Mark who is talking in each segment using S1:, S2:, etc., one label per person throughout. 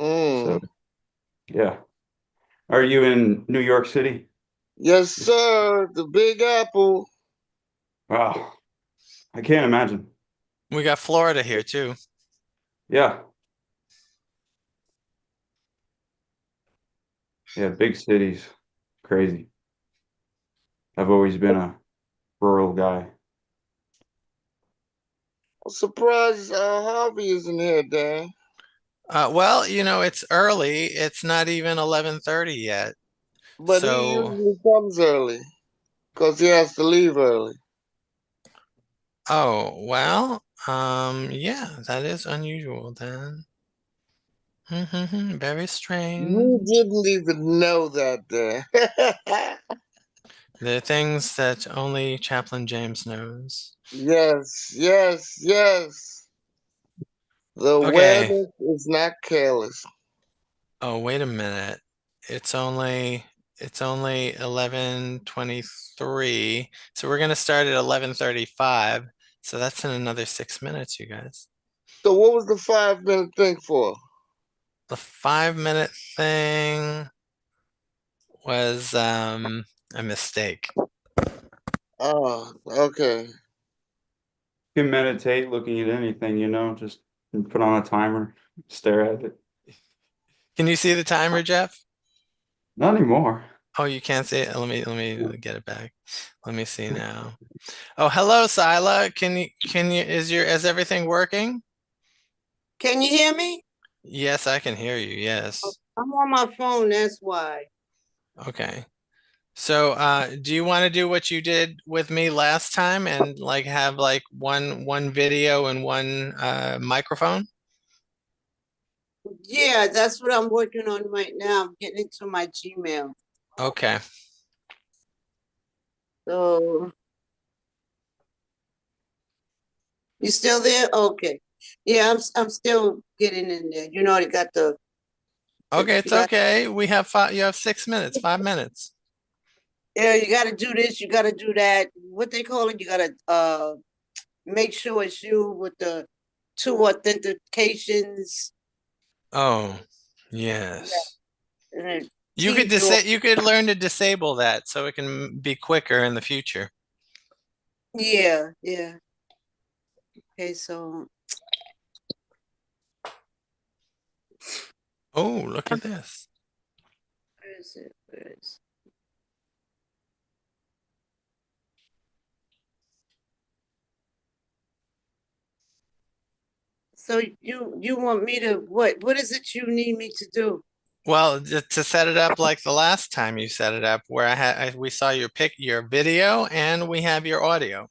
S1: So,
S2: Mm.
S1: yeah. Are you in New York City?
S2: Yes, sir. The Big Apple.
S1: Wow. I can't imagine.
S3: We got Florida here too.
S1: Yeah. Yeah, big cities. Crazy. I've always been a rural guy.
S2: I'm surprised Harvey isn't here, Dan.
S3: Well, it's early. It's not even 11:30 yet.
S2: But he
S3: So,
S2: usually comes early because he has to leave early.
S3: oh, well, yeah, that is unusual then. Very
S2: You
S3: strange.
S2: didn't even know that, Dan.
S3: The things that only Chaplain James knows.
S2: Yes, yes, yes. The
S3: Okay.
S2: awareness is not careless.
S3: Oh, wait a minute. It's only it's only 11:23. So we're gonna start at 11:35. So that's in another 6 minutes, you guys.
S2: So what was the 5 minute thing for?
S3: The 5 minute thing was a mistake.
S2: Oh, okay.
S1: You can meditate looking at anything, just put on a timer, stare at it.
S3: Can you see the timer, Jeff?
S1: Not anymore.
S3: Oh, you can't see it. Let me get it back. Let me see now. Oh, hello, Sileah. Is everything working?
S4: Can you hear me?
S3: Yes, I can hear you. Yes.
S4: I'm on my phone, that's why.
S3: Okay. So, do you want to do what you did with me last time and like have like one video and one microphone?
S4: Yeah, that's what I'm working on right now. I'm getting into my Gmail.
S3: Okay.
S4: So you still there? Okay. Yeah, I'm still getting in there. You know, they got
S3: Okay,
S4: you
S3: it's
S4: got
S3: okay. We have you have 6 minutes, 5 minutes.
S4: yeah, you gotta do this, you gotta do that. What they call it, you gotta make sure it's you with the two authentications.
S3: Oh,
S4: Yeah,
S3: yes.
S4: and then
S3: You could
S4: draw.
S3: you could learn to disable that so it can be quicker in the future.
S4: Yeah, yeah. Okay, so
S3: Oh, look at this.
S4: where is it? Where is So you want me to what? What is it you need me to do?
S3: Well, to set it up like the last time you set it up, where we saw your video and we have your audio.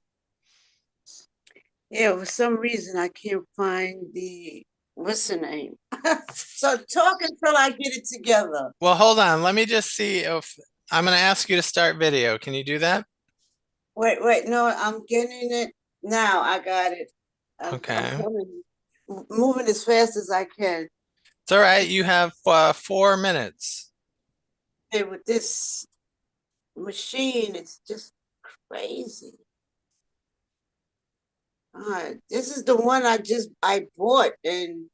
S4: Yeah, for some reason I can't find the what's the name? So talk until I get it together.
S3: Well, hold on. Let me just see if I'm going to ask you to start video. Can you do that?
S4: Wait, no, I'm getting it now. I got it. I'm
S3: Okay.
S4: coming, moving as fast as I can.
S3: It's all right. You have 4 minutes.
S4: Hey, with this machine, it's just crazy. All right, this is the one I bought and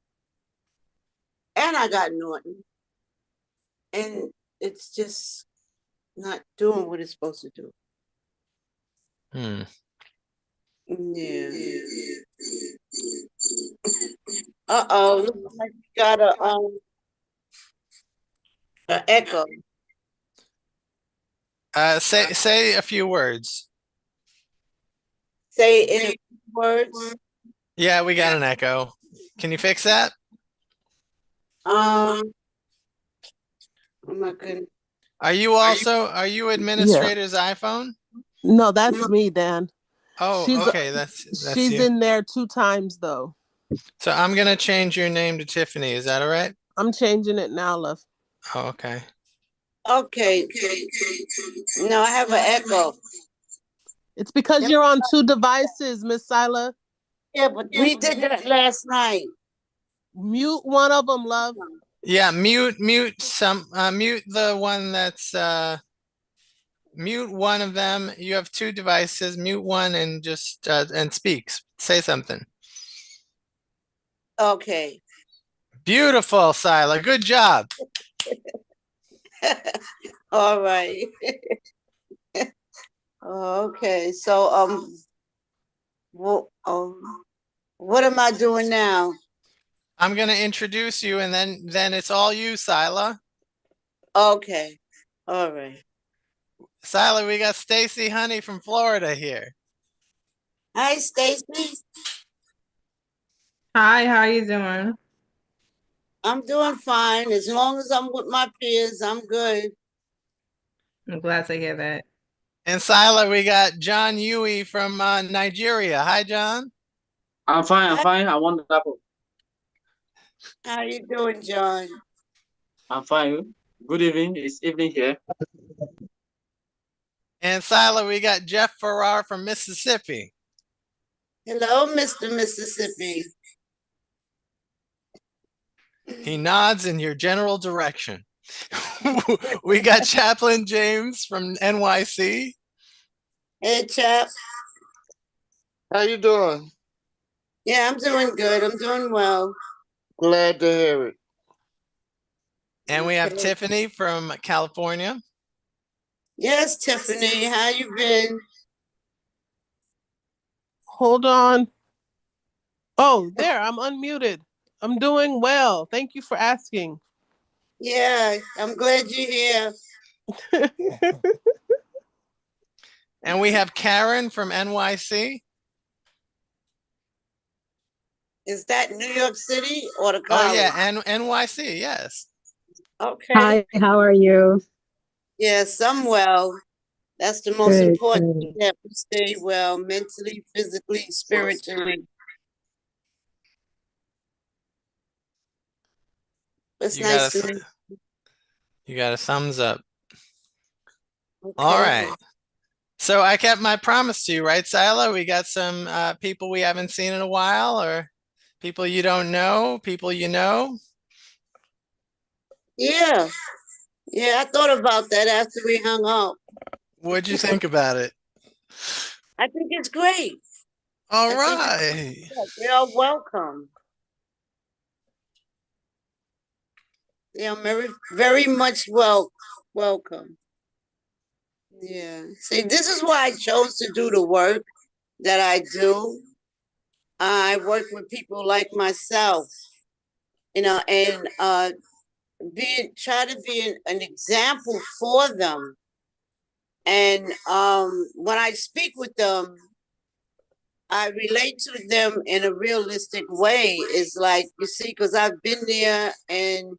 S4: I got Norton, and it's just not doing what it's supposed to do.
S3: Hmm.
S4: Yeah. Uh-oh, looks like we got a echo.
S3: Say a few words.
S4: Say in a few words.
S3: Yeah, we got an echo. Can you fix that?
S4: Um, oh my goodness.
S3: Are you
S5: Yeah.
S3: administrator's iPhone?
S5: No, that's me, Dan.
S3: Oh,
S5: She's
S3: okay. That's
S5: she's
S3: you.
S5: in there 2 times though.
S3: So I'm gonna change your name to Tiffany. Is that all right?
S5: I'm changing it now, love.
S3: Oh, okay.
S4: Okay. No, I have an echo.
S5: It's because you're on 2 devices, Miss Sileah.
S4: Yeah, but we did that last night.
S5: Mute one of them, love.
S3: Yeah, mute the one that's mute one of them. You have two devices. Mute one and just and speaks. Say something.
S4: Okay.
S3: Beautiful, Sileah. Good job.
S4: All right. Okay, so what am I doing now?
S3: I'm going to introduce you, and then it's all you, Sileah.
S4: Okay, all right.
S3: Sileah, we got Stacy Honey from Florida here.
S4: Hi, Stacy.
S6: Hi, how you doing?
S4: I'm doing fine. As long as I'm with my peers, I'm good.
S6: I'm glad to hear that.
S3: And Sileah, we got John Yui from Nigeria. Hi, John.
S7: I'm fine. I'm
S4: Hi.
S7: fine. I'm wonderful.
S4: How you doing, John?
S7: I'm fine. Good evening. It's evening here.
S3: And Sileah, we got Jeff Farrar from Mississippi.
S4: Hello, Mr. Mississippi.
S3: He nods in your general direction. We got Chaplain James from NYC.
S4: Hey, chap.
S2: How you doing?
S4: Yeah, I'm doing good. I'm doing well.
S2: Glad to hear it.
S3: And we have
S4: Okay.
S3: Tiffany from California.
S4: Yes, Tiffany. How you been?
S5: Hold on. Oh, there, I'm unmuted. I'm doing well. Thank you for asking.
S4: Yeah, I'm glad you're here.
S3: And we have Karen from NYC.
S4: Is that New York City or the
S3: Oh
S4: college?
S3: yeah, and NYC, yes.
S4: Okay.
S8: Hi, how are you?
S4: Yes, I'm well. That's the most
S8: Good,
S4: important
S8: good.
S4: thing, that we stay well mentally, physically, spiritually. It's
S3: You
S4: nice
S3: got
S4: to
S3: a,
S4: meet
S3: you got a thumbs up.
S4: you.
S3: All
S4: Okay.
S3: right. So I kept my promise to you, right, Sileah? We got some people we haven't seen in a while, or people you don't know, people you know.
S4: Yeah. Yeah, I thought about that after we hung up.
S3: What'd you think about it?
S4: I think it's great.
S3: All
S4: I think
S3: right.
S4: they are welcome. They are very, very much welcome. Yeah. See, this is why I chose to do the work that I do. I work with people like myself, and try to be an example for them. And when I speak with them, I relate to them in a realistic way. It's like, you see, because I've been there, and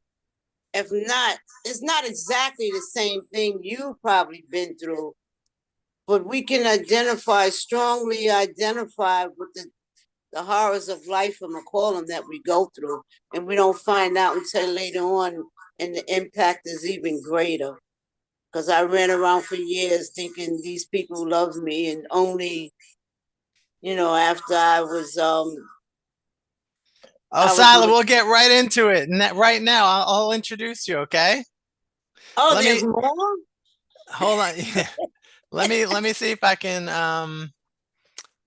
S4: if not, it's not exactly the same thing you've probably been through, but we can strongly identify with the horrors of life, I'm gonna call them, that we go through, and we don't find out until later on, and the impact is even greater. Because I ran around for years thinking these people love me, and only, after I was
S3: Oh,
S4: I was
S3: Sileah, we'll get right into it. And right now, I'll introduce you, okay?
S4: oh,
S3: Let
S4: there's
S3: me
S4: more?
S3: hold on. Let me see if I can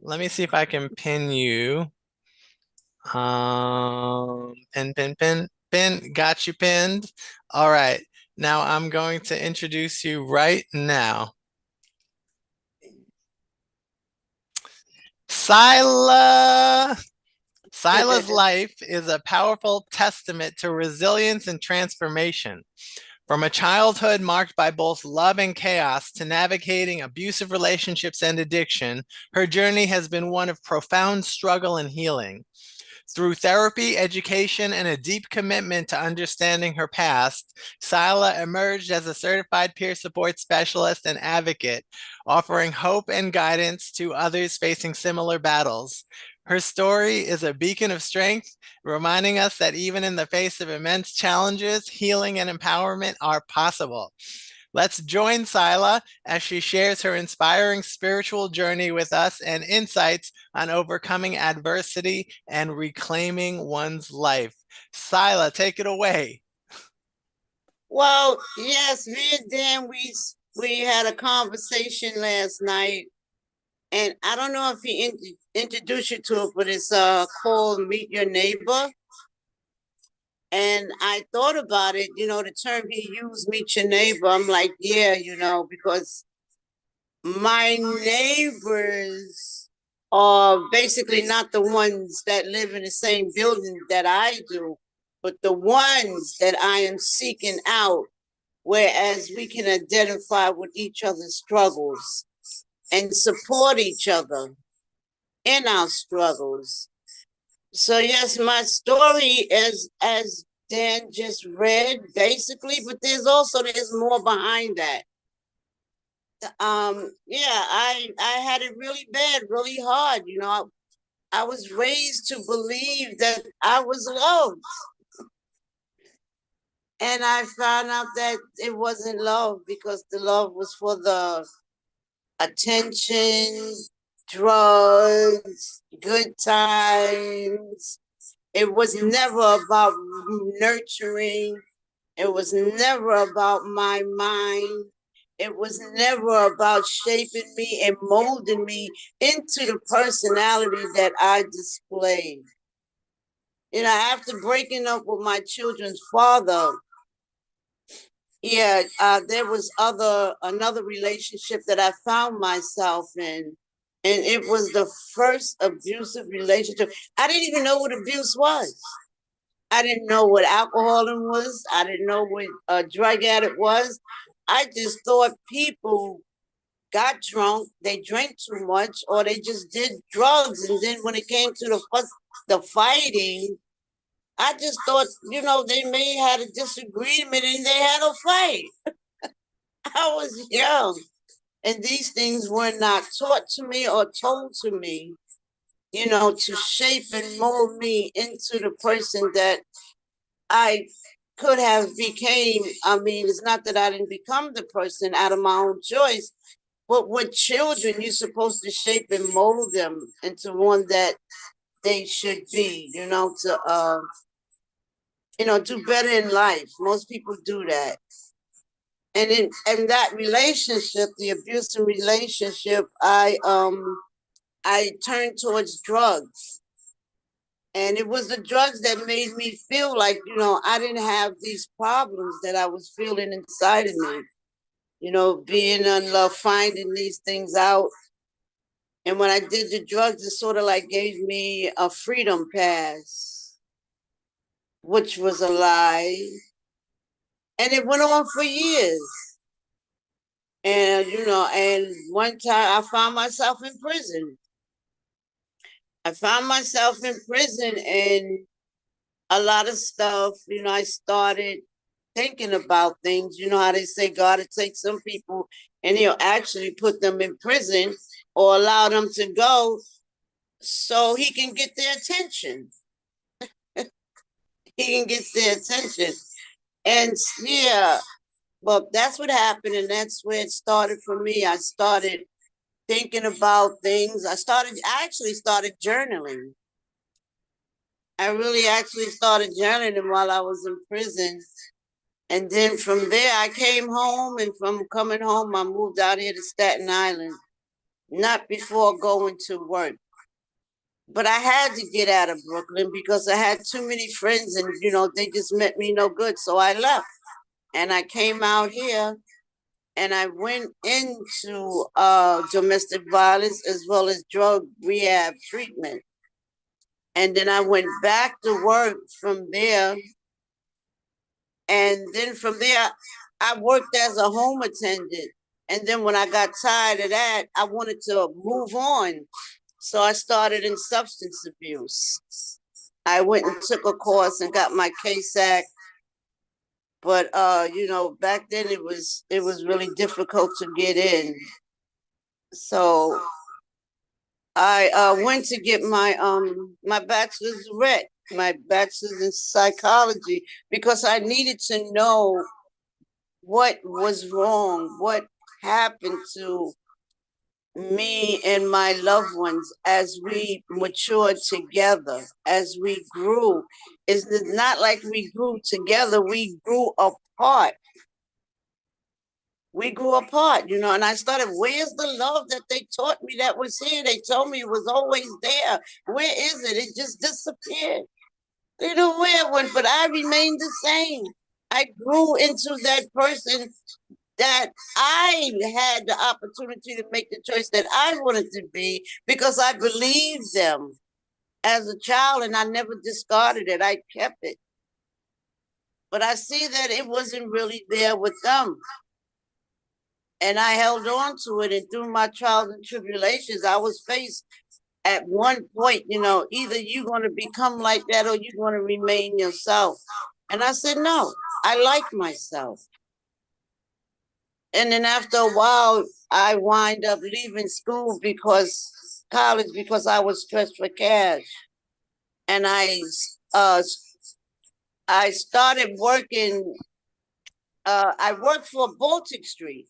S3: let me see if I can pin you. Pin, got you pinned. All right. Now I'm going to introduce you right now. Sileah. Sileah's life is a powerful testament to resilience and transformation. From a childhood marked by both love and chaos to navigating abusive relationships and addiction, her journey has been one of profound struggle and healing. Through therapy, education, and a deep commitment to understanding her past, Sileah emerged as a certified peer support specialist and advocate, offering hope and guidance to others facing similar battles. Her story is a beacon of strength, reminding us that even in the face of immense challenges, healing and empowerment are possible. Let's join Sileah as she shares her inspiring spiritual journey with us and insights on overcoming adversity and reclaiming one's life. Sileah, take it away.
S4: Well, yes, me and Dan, we had a conversation last night, and I don't know if he introduced you to it, but it's called Meet Your Neighbor. And I thought about it, the term he used, meet your neighbor. I'm like, yeah, because my neighbors are basically not the ones that live in the same building that I do, but the ones that I am seeking out, whereas we can identify with each other's struggles and support each other in our struggles. So yes, my story is as Dan just read, basically, but there's more behind that. Yeah, I had it really bad, really hard. I was raised to believe that I was loved. And I found out that it wasn't love, because the love was for the attention, drugs, good times. It was never about nurturing. It was never about my mind. It was never about shaping me and molding me into the personality that I displayed. After breaking up with my children's father, yeah, there was another relationship that I found myself in, and it was the first abusive relationship. I didn't even know what abuse was. I didn't know what alcoholism was. I didn't know what a drug addict was. I just thought people got drunk, they drank too much, or they just did drugs. And then when it came to the fighting, I just thought, they may had a disagreement and they had a fight. I was young, and these things were not taught to me or told to me, to shape and mold me into the person that I could have became. I mean, it's not that I didn't become the person out of my own choice, but with children, you're supposed to shape and mold them into one that they should be, to do better in life. Most people do that. And in that relationship, the abusive relationship, I turned towards drugs. And it was the drugs that made me feel like, I didn't have these problems that I was feeling inside of me. Being unloved, finding these things out. And when I did the drugs, it sort of like gave me a freedom pass, which was a lie. And it went on for years. And one time I found myself in prison. And a lot of stuff, I started thinking about things. You know how they say God will take some people and he'll actually put them in prison or allow them to go so he can get their attention. He can get their attention. And yeah, well, that's what happened. And that's where it started for me. I started thinking about things. I actually started journaling. I really actually started journaling while I was in prison. And then from there, I came home. And from coming home, I moved out here to Staten Island, not before going to work. But I had to get out of Brooklyn because I had too many friends and, they just met me no good. So I left and I came out here and I went into domestic violence as well as drug rehab treatment. And then I went back to work from there. And then from there, I worked as a home attendant. And then when I got tired of that, I wanted to move on. So I started in substance abuse. I went and took a course and got my KSAC. But back then it was really difficult to get in. So I went to get my bachelor's rec, my bachelor's in psychology, because I needed to know what was wrong, what happened to me and my loved ones as we matured together, as we grew. It's not like we grew together, we grew apart. And I started, where's the love that they taught me that was here? They told me it was always there. Where is it? It just disappeared. little weird one, but I remained the same. I grew into that person that I had the opportunity to make the choice that I wanted to be because I believed them as a child and I never discarded it. I kept it. But I see that it wasn't really there with them. And I held on to it. And through my trials and tribulations, I was faced at one point, either you're going to become like that or you're going to remain yourself. And I said, no, I like myself. And then after a while, I wind up leaving school college because I was stressed for cash. And I started working. I worked for Baltic Street.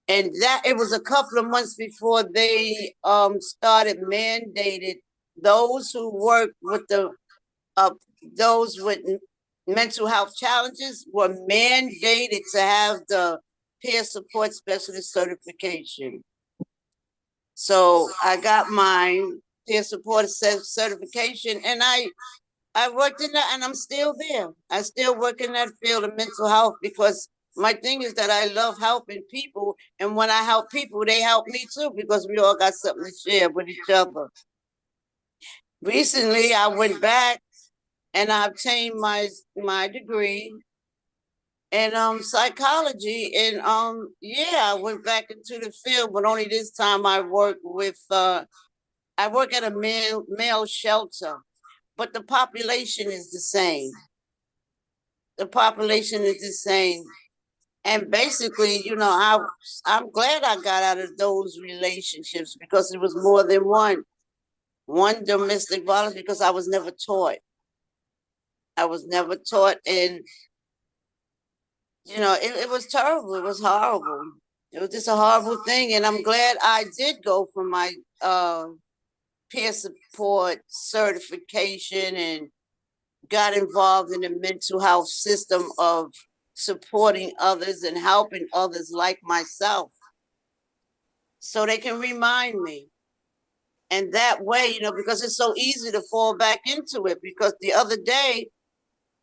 S4: And that it was a couple of months before they started mandated those who work with those with mental health challenges were mandated to have the peer support specialist certification. So I got my peer support certification, and I worked in that, and I'm still there. I still work in that field of mental health because my thing is that I love helping people, and when I help people, they help me too because we all got something to share with each other. Recently, I went back and I obtained my degree in psychology, and I went back into the field, but only this time I work at a male shelter, but the population is the same. The population is the same. And basically, I'm glad I got out of those relationships because it was more than one. One domestic violence because I was never taught. I was never taught, and it was terrible. It was horrible. It was just a horrible thing, and I'm glad I did go for my peer support certification and got involved in the mental health system of supporting others and helping others like myself so they can remind me. And that way, because it's so easy to fall back into it. Because the other day,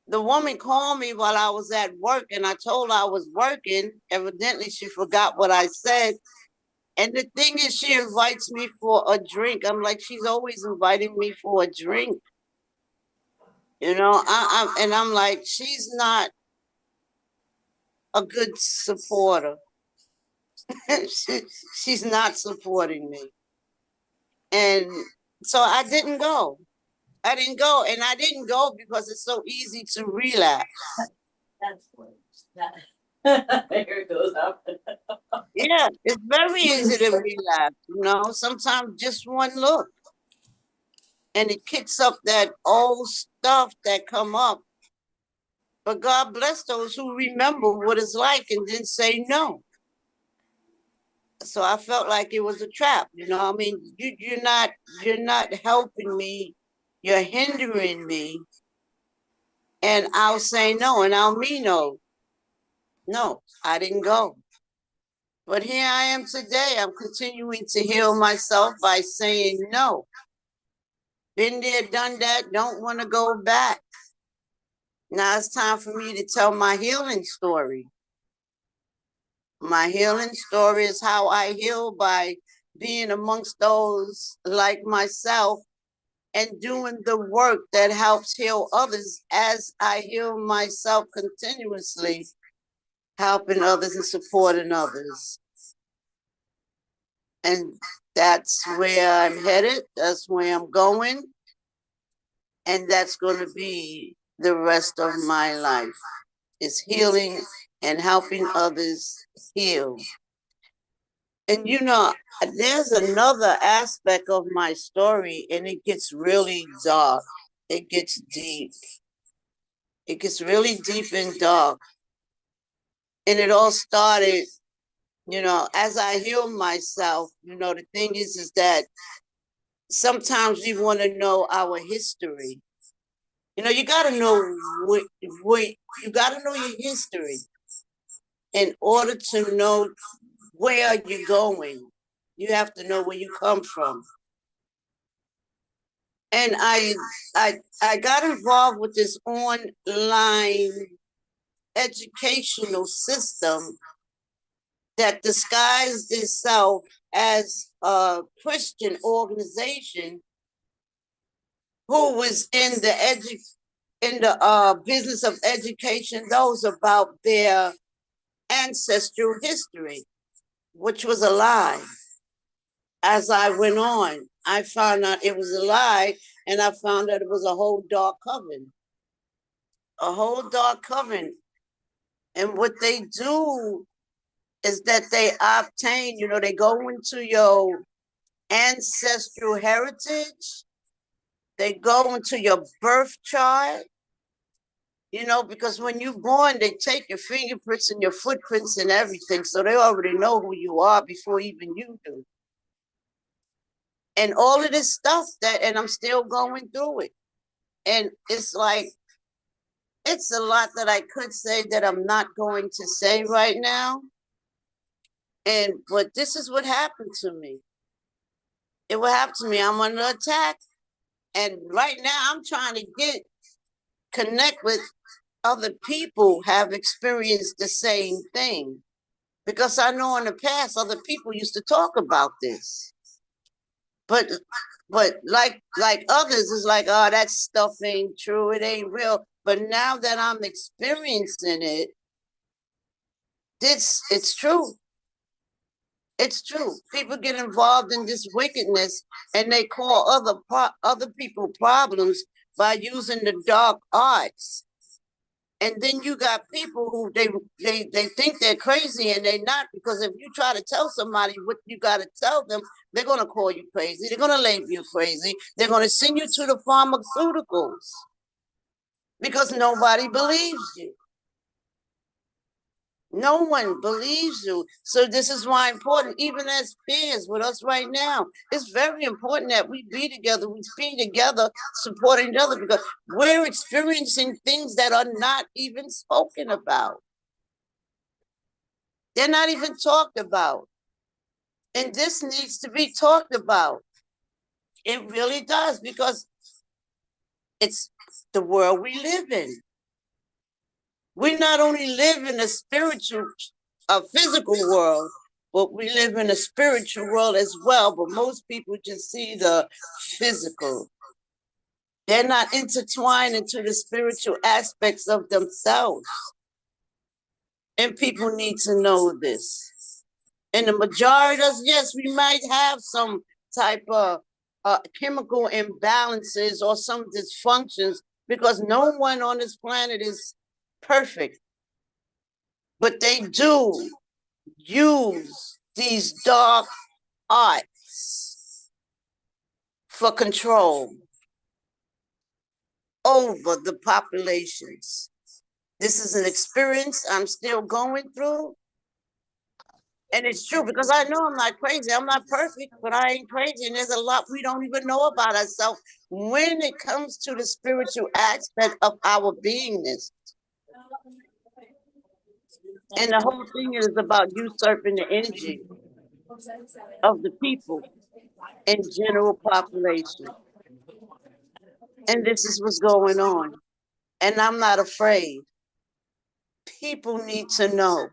S4: the woman called me while I was at work and I told her I was working. Evidently, she forgot what I said. And the thing is, she invites me for a drink. I'm like, she's always inviting me for a drink. And I'm like, she's not a good supporter. She's not supporting me. And so I didn't go. I didn't go. And I didn't go because it's so easy to relapse.
S8: That's what that there it goes up.
S4: Yeah, it's very easy to relapse, sometimes just one look. And it kicks up that old stuff that come up. But God bless those who remember what it's like and then say no. So I felt like it was a trap, I mean, you're not helping me, you're hindering me, and I'll say no, and I'll mean no. No, I didn't go. But here I am today. I'm continuing to heal myself by saying no. Been there, done that, don't want to go back. Now it's time for me to tell my healing story. My healing story is how I heal by being amongst those like myself and doing the work that helps heal others as I heal myself continuously, helping others and supporting others. And that's where I'm headed. That's where I'm going. And that's going to be the rest of my life, is healing and helping others heal. And there's another aspect of my story, and it gets really dark. It gets deep. It gets really deep and dark. And it all started, as I heal myself, the thing is that sometimes we want to know our history. You got to know you got to know your history in order to know where you're going. You have to know where you come from. And I got involved with this online educational system that disguised itself as a Christian organization who was in the business of education those about their ancestral history, which was a lie. As I went on, I found out it was a lie, and I found out it was a whole dark coven. A whole dark coven. And what they do is that they obtain, they go into your ancestral heritage, they go into your birth chart, because when you're born, they take your fingerprints and your footprints and everything. So they already know who you are before even you do. And all of this stuff and I'm still going through it. And it's like, it's a lot that I could say that I'm not going to say right now. But this is what happened to me. It will happen to me. I'm under attack. And right now I'm trying to connect with other people who have experienced the same thing. Because I know in the past other people used to talk about this. But like others, it's like, oh, that stuff ain't true, it ain't real. But now that I'm experiencing it, it's true. It's true. People get involved in this wickedness and they call other people problems by using the dark arts. And then you got people who they think they're crazy and they're not, because if you try to tell somebody what you got to tell them, they're going to call you crazy. They're going to label you crazy. They're going to send you to the pharmaceuticals because nobody believes you. No one believes you. So this is why important, even as peers with us right now, it's very important that we be together, supporting each other, because we're experiencing things that are not even spoken about. They're not even talked about. And this needs to be talked about. It really does, because it's the world we live in. We not only live in a physical world, but we live in a spiritual world as well. But most people just see the physical. They're not intertwined into the spiritual aspects of themselves. And people need to know this. And the majority of us, yes, we might have some type of chemical imbalances or some dysfunctions, because no one on this planet is perfect. But they do use these dark arts for control over the populations. This is an experience I'm still going through. And it's true, because I know I'm not crazy. I'm not perfect, but I ain't crazy. And there's a lot we don't even know about ourselves when it comes to the spiritual aspect of our beingness. And the whole thing is about usurping the energy of the people in general population. And this is what's going on. And I'm not afraid. People need to know.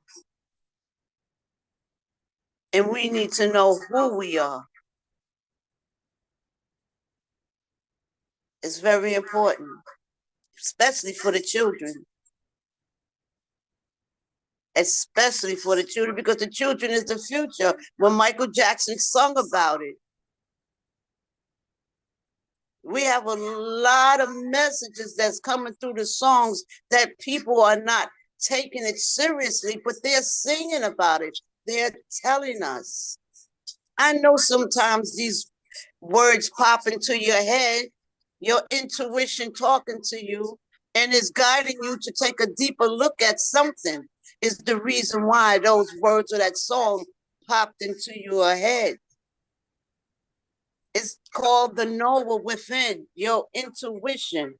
S4: And we need to know who we are. It's very important, especially for the children. Especially for the children, because the children is the future. When Michael Jackson sung about it, we have a lot of messages that's coming through the songs that people are not taking it seriously, but they're singing about it. They're telling us. I know sometimes these words pop into your head, your intuition talking to you, and it's guiding you to take a deeper look at something. Is the reason why those words of that song popped into your head. It's called the knower within, your intuition.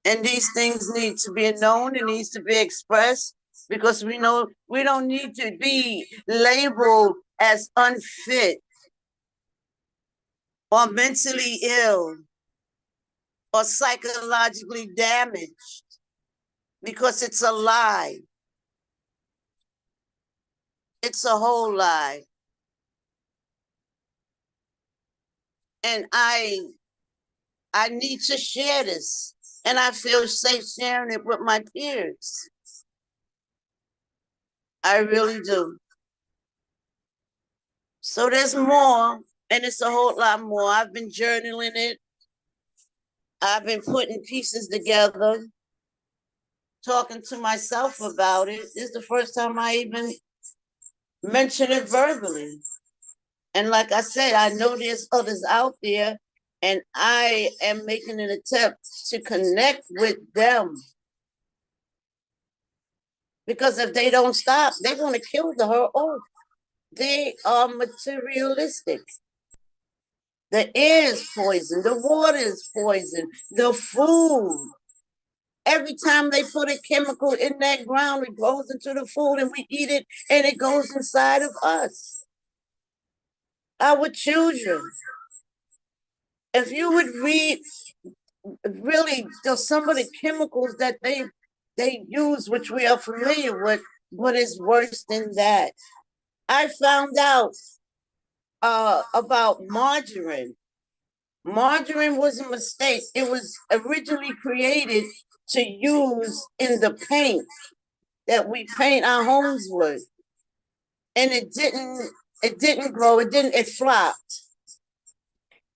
S4: And these things need to be known, it needs to be expressed, because we know we don't need to be labeled as unfit. or mentally ill or psychologically damaged because it's a lie. It's a whole lie. And I need to share this. And I feel safe sharing it with my peers. I really do. So there's more, and it's a whole lot more. I've been journaling it. I've been putting pieces together, talking to myself about it. This is the first time I even mention it verbally. And like I said, I know there's others out there, and I am making an attempt to connect with them. Because if they don't stop, they're going to kill the whole earth. They are materialistic. The air is poison, the water is poison, the food. Every time they put a chemical in that ground, it goes into the food and we eat it and it goes inside of us. Our children. If you would read really some of the chemicals that they use, which we are familiar with, but it's worse than that. I found out about margarine. Margarine was a mistake. It was originally created to use in the paint that we paint our homes with. And it didn't grow, it flopped.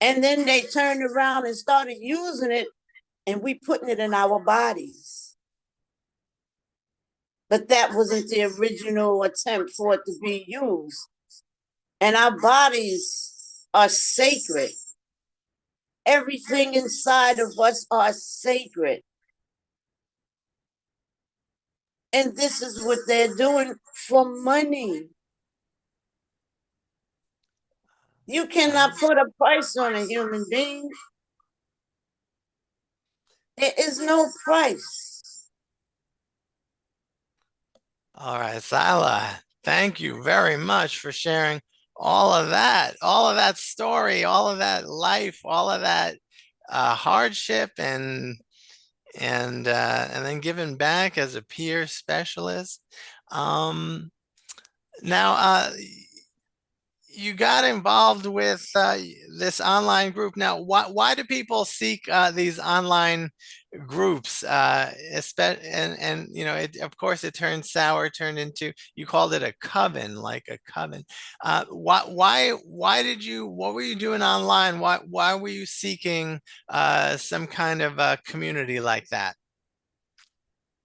S4: And then they turned around and started using it, and we putting it in our bodies. But that wasn't the original attempt for it to be used. And our bodies are sacred. Everything inside of us are sacred. And this is what they're doing for money. You cannot put a price on a human being. There is no price.
S3: All right, Sileah, thank you very much for sharing all of that story, all of that life, all of that hardship, and then giving back as a peer specialist. Now, you got involved with this online group. Now, why do people seek these online groups? And you know, of course, it turned sour, turned into, you called it a coven, like a coven. Why did you? What were you doing online? Why were you seeking some kind of community like that?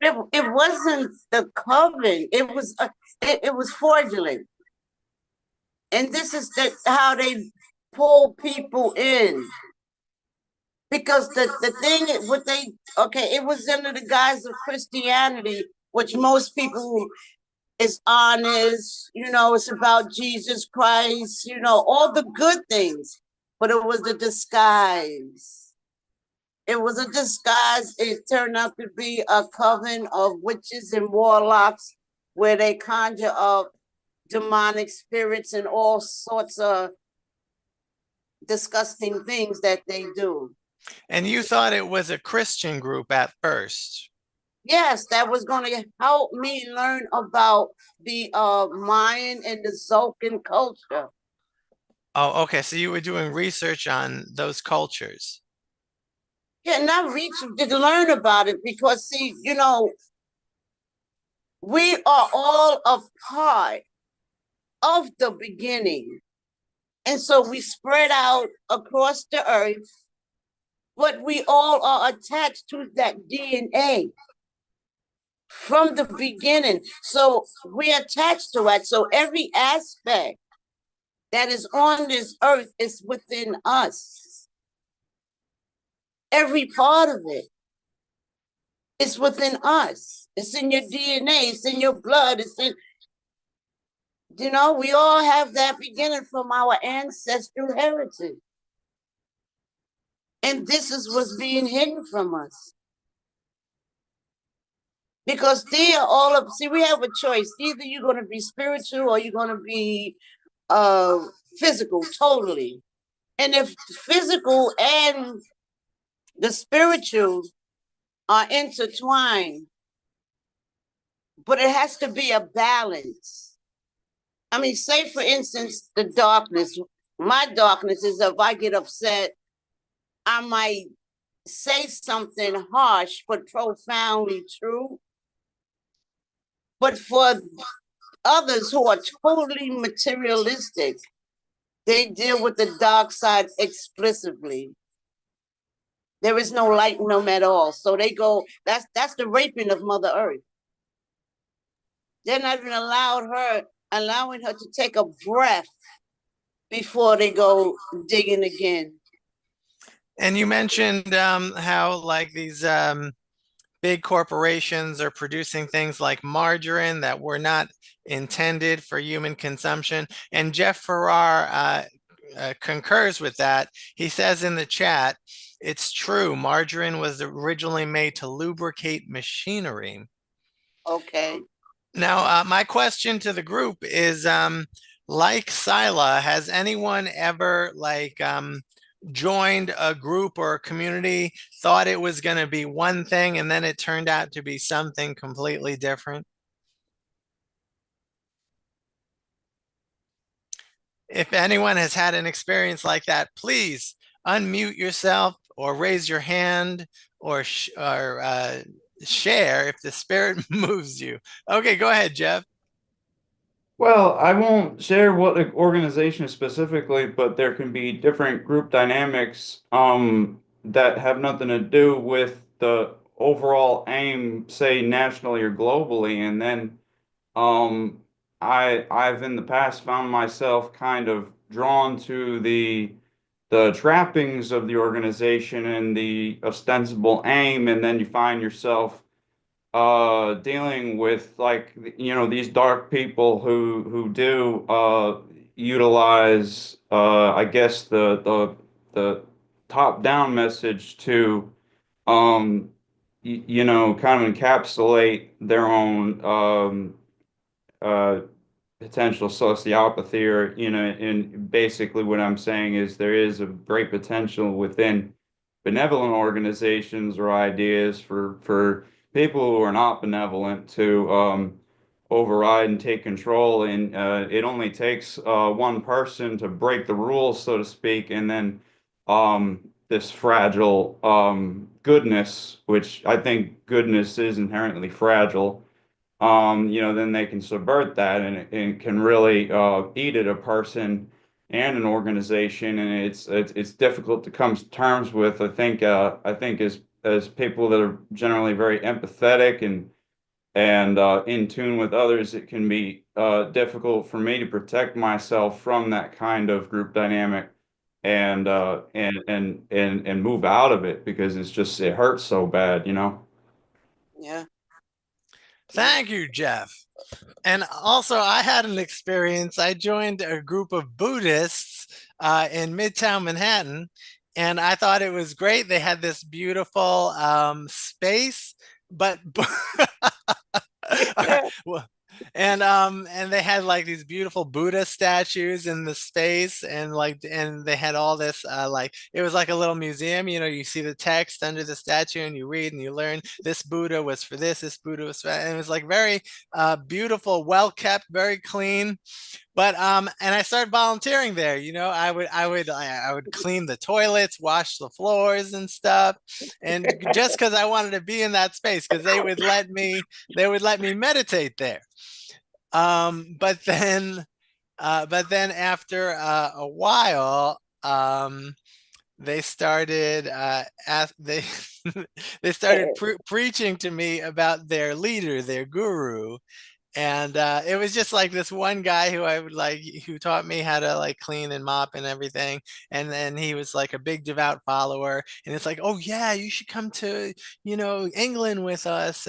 S4: It wasn't the coven. It was fraudulent. And this is how they pull people in. Because the thing, it was under the guise of Christianity, which most people is honest, it's about Jesus Christ, all the good things. But it was a disguise. It was a disguise. It turned out to be a coven of witches and warlocks where they conjure up demonic spirits and all sorts of disgusting things that they do.
S3: And you thought it was a Christian group at first?
S4: Yes, that was going to help me learn about the Mayan and the Zolkin culture.
S3: Oh, okay. So you were doing research on those cultures.
S4: Yeah, not to learn about it because, see, we are all a part of the beginning. And so we spread out across the earth, but we all are attached to that DNA from the beginning. So we're attached to it. So every aspect that is on this earth is within us. Every part of it is within us. It's in your DNA, it's in your blood, we all have that beginning from our ancestral heritage. And this is what's being hidden from us. Because they are all we have a choice. Either you're going to be spiritual or you're going to be physical, totally. And if physical and the spiritual are intertwined, but it has to be a balance. I mean, say for instance, the darkness. My darkness is if I get upset, I might say something harsh but profoundly true. But for others who are totally materialistic, they deal with the dark side explicitly. There is no light in them at all. So they go, that's the raping of Mother Earth. They're not even allowing her to take a breath before they go digging again.
S3: And you mentioned how like these big corporations are producing things like margarine that were not intended for human consumption. And Jeff Farrar concurs with that. He says in the chat, it's true, margarine was originally made to lubricate machinery.
S4: Okay.
S3: Now, my question to the group is, like Sileah, has anyone ever like joined a group or a community, thought it was going to be one thing, and then it turned out to be something completely different? If anyone has had an experience like that, please unmute yourself or raise your hand or share if the spirit moves you. Okay, go ahead, Jeff.
S1: Well, I won't share what the organization is specifically, but there can be different group dynamics that have nothing to do with the overall aim, say nationally or globally. And then um, I've in the past found myself kind of drawn to the trappings of the organization and the ostensible aim, and then you find yourself dealing with, like, these dark people who do utilize I guess the top down message to kind of encapsulate their own uh potential sociopathy, or and basically what I'm saying is there is a great potential within benevolent organizations or ideas for people who are not benevolent to override and take control. And it only takes one person to break the rules, so to speak, and then this fragile goodness, which I think goodness is inherently fragile, then they can subvert that, and it can really eat at a person and an organization, and it's difficult to come to terms with. I think as people that are generally very empathetic and in tune with others, it can be difficult for me to protect myself from that kind of group dynamic and move out of it, because it hurts so bad.
S4: Yeah.
S3: Thank you, Jeff. And also, I had an experience. I joined a group of Buddhists in Midtown Manhattan, and I thought it was great. They had this beautiful space, but well, and they had like these beautiful Buddha statues in the space, and they had all this like it was like a little museum. You see the text under the statue, and you read and you learn this Buddha was for this Buddha was for that. And it was like very beautiful, well kept, very clean. But and I started volunteering there. I would clean the toilets, wash the floors and stuff, and just because I wanted to be in that space, because they would let me meditate there. But then after a while, they started they started preaching to me about their leader, their guru. And it was just like this one guy who taught me how to like clean and mop and everything. And then he was like a big devout follower. And it's like, oh yeah, you should come to, England with us.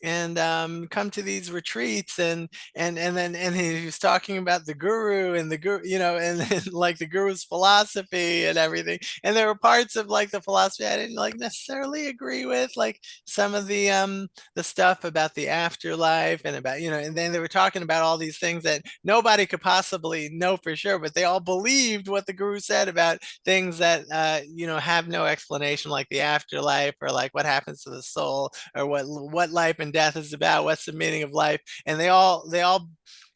S3: come to these retreats, and he was talking about the guru and the guru, and like the guru's philosophy and everything. And there were parts of like the philosophy I didn't like necessarily agree with, like some of the stuff about the afterlife and about, and then they were talking about all these things that nobody could possibly know for sure, but they all believed what the guru said about things that have no explanation, like the afterlife, or like what happens to the soul, or what life and death is about, what's the meaning of life. And they all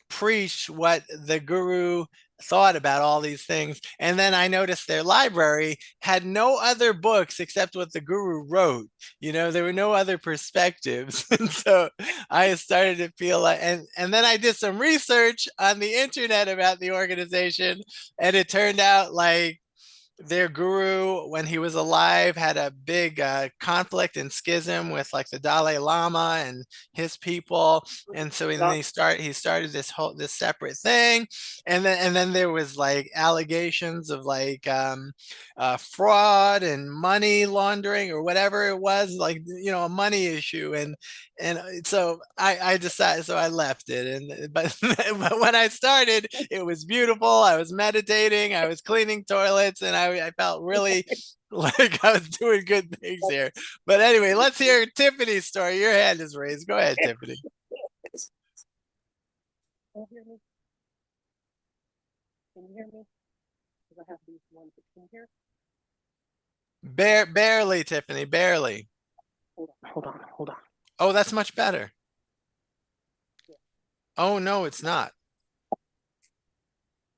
S3: preach what the guru thought about all these things. And then I noticed their library had no other books except what the guru wrote. There were no other perspectives. And so I started to feel like, and then I did some research on the internet about the organization, and it turned out like their guru, when he was alive, had a big conflict and schism with like the Dalai Lama and his people, and so then he started this separate thing, and then there was like allegations of like fraud and money laundering or whatever it was, like a money issue, and so I decided, so I left it, but when I started, it was beautiful. I was meditating, I was cleaning toilets, and I felt really like I was doing good things here. But anyway, let's hear Tiffany's story. Your hand is raised. Go ahead, Tiffany.
S5: Can you hear me? Can you hear me? Because I have these ones that can hear.
S3: Barely, Tiffany, barely.
S5: Hold on.
S3: Oh, that's much better. Oh, no, it's not.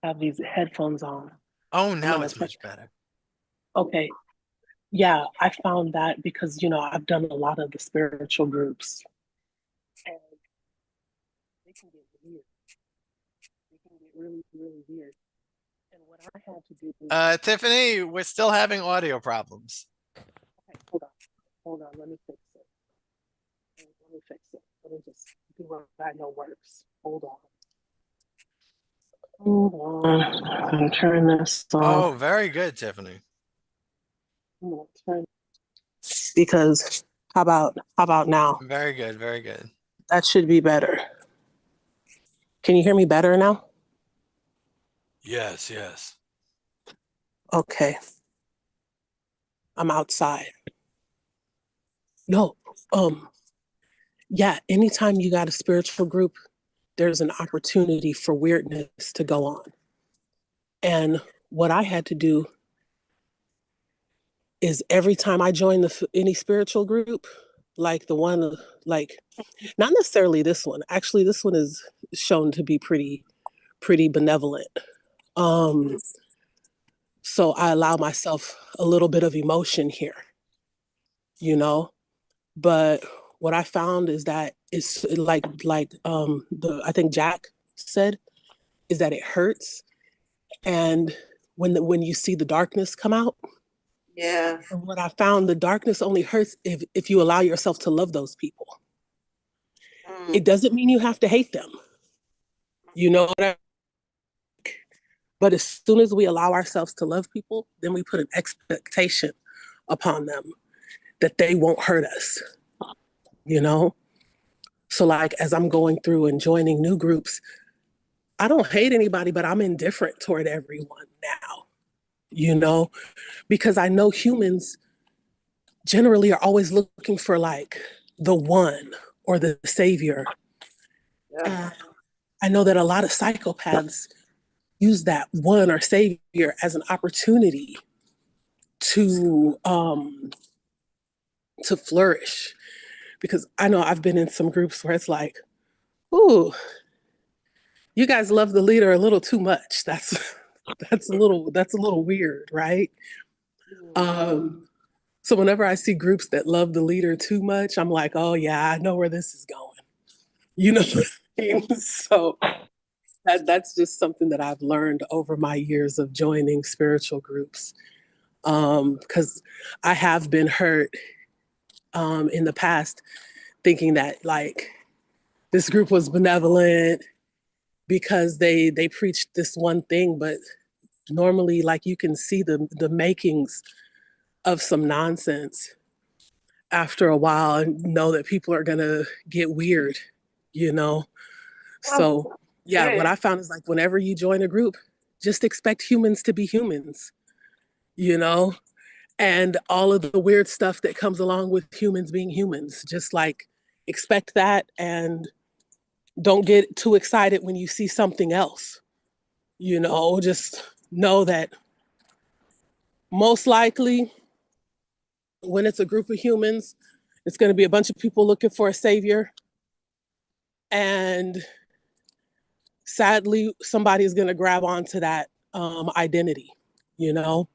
S5: I have these headphones on.
S3: Oh, now it's much better.
S5: Okay. Yeah, I found that because, I've done a lot of the spiritual groups. And they can get weird. They can get really, really weird. And what I had to do
S3: Tiffany, we're still having audio problems.
S5: Okay, hold on, let me fix it. Let me just do what I know works. Hold on. I'm turning this off.
S3: Oh, very good, Tiffany.
S5: Because how about now?
S3: Very good, very good.
S5: That should be better. Can you hear me better now?
S3: Yes.
S5: Okay. I'm outside. No, yeah, anytime you got a spiritual group, there's an opportunity for weirdness to go on. And what I had to do is every time I join any spiritual group, like the one, like not necessarily this one. Actually, this one is shown to be pretty benevolent. So I allow myself a little bit of emotion here, But what I found is that it's like I think Jack said, is that it hurts, and when you see the darkness come out.
S4: Yeah.
S5: And what I found, the darkness only hurts if you allow yourself to love those people. It doesn't mean you have to hate them. You know what I mean? But as soon as we allow ourselves to love people, then we put an expectation upon them that they won't hurt us. So like as I'm going through and joining new groups, I don't hate anybody, but I'm indifferent toward everyone now, because I know humans generally are always looking for like the one or the savior. Yeah. I know that a lot of psychopaths use that one or savior as an opportunity to flourish. Because I know I've been in some groups where it's like, ooh, you guys love the leader a little too much. That's a little weird, right? So whenever I see groups that love the leader too much, I'm like, oh yeah, I know where this is going. What I mean? So that's just something that I've learned over my years of joining spiritual groups. Because I have been hurt in the past, thinking that like this group was benevolent because they preached this one thing, but normally like you can see the makings of some nonsense. after a while and know that people are gonna get weird, you know? So yeah, what
S4: Yeah.
S5: I found is like whenever you join a group, just expect humans to be humans, you know? And all of the weird stuff that comes along with humans being humans. Just like expect that and don't get too excited when you see something else. You know, just know that most likely when it's a group of humans, it's going to be a bunch of people looking for a savior. And sadly, somebody is going to grab onto that identity, you know?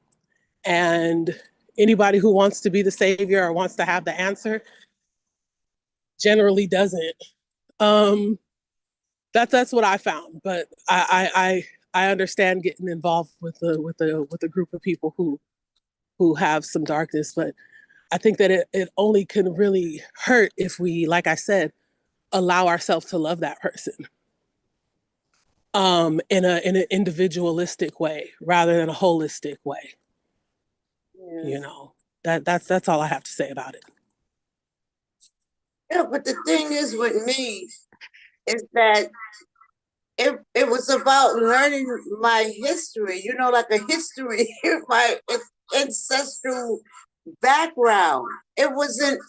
S5: And anybody who wants to be the savior or wants to have the answer generally doesn't. Um, that's what I found. But I understand getting involved with a group of people who have some darkness. But I think that it only can really hurt if we, like I said, allow ourselves to love that person in an individualistic way rather than a holistic way. You know, that's all I have to say about it.
S4: Yeah, but the thing is with me is that it was about learning my history, you know, like a history, my ancestral background. It wasn't,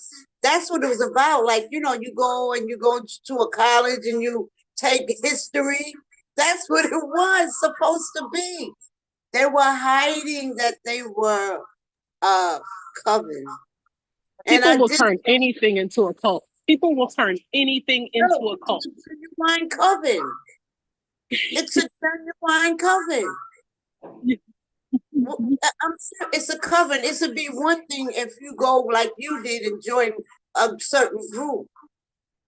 S4: that's what it was about. Like, you know, you go to a college and you take history. That's what it was supposed to be. They were hiding that they were coven. And
S5: People
S4: I
S5: will
S4: did
S5: turn anything into a cult. People will turn anything into a cult.
S4: genuine coven. It's a genuine coven. Well, I'm sure it's a coven. It would be one thing if you go like you did and join a certain group.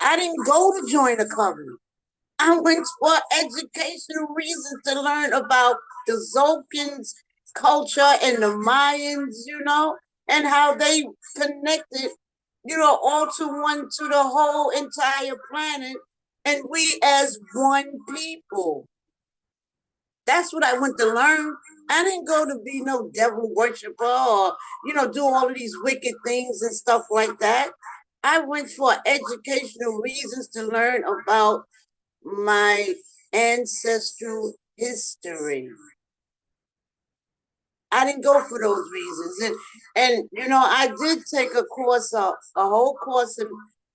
S4: I didn't go to join a coven. I went for educational reasons to learn about the Zolkins culture and the Mayans, you know, and how they connected, you know, all to the whole entire planet, and we as one people. That's what I went to learn. I didn't go to be no devil worshiper or, you know, do all of these wicked things and stuff like that. I went for educational reasons to learn about my ancestral history. I didn't go for those reasons. And you know, I did take a course, a whole course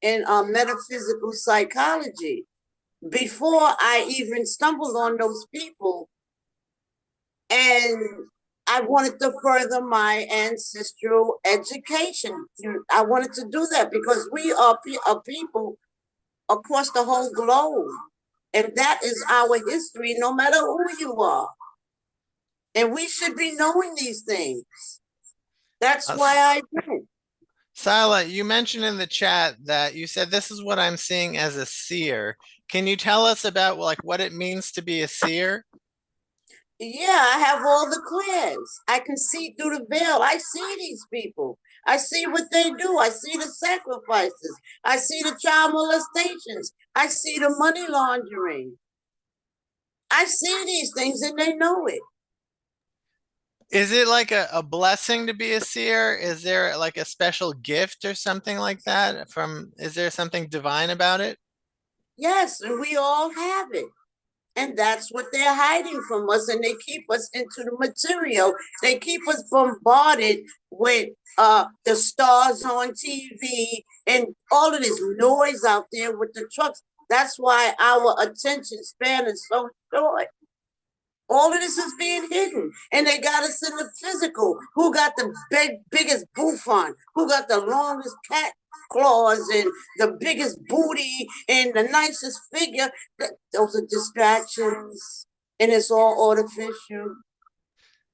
S4: in metaphysical psychology before I even stumbled on those people. And I wanted to further my ancestral education. I wanted to do that because we are a people across the whole globe. And that is our history, no matter who you are. And we should be knowing these things. That's why I did.
S3: Sileah, you mentioned in the chat that you said this is what I'm seeing as a seer. Can you tell us about like what it means to be a seer?
S4: Yeah, I have all the clans. I can see through the veil. I see these people. I see what they do. I see the sacrifices. I see the child molestations. I see the money laundering. I see these things and they know it.
S3: Is it like a blessing to be a seer? Is there like a special gift or something like that is there something divine about it?
S4: Yes, and we all have it. And that's what they're hiding from us, and they keep us into the material. They keep us bombarded with the stars on TV and all of this noise out there with the trucks. That's why our attention span is so short. All of this is being hidden, and they got us in the physical. Who got the biggest bouffant? Who got the longest cat claws and the biggest booty and the nicest figure? Those are distractions, and it's all artificial.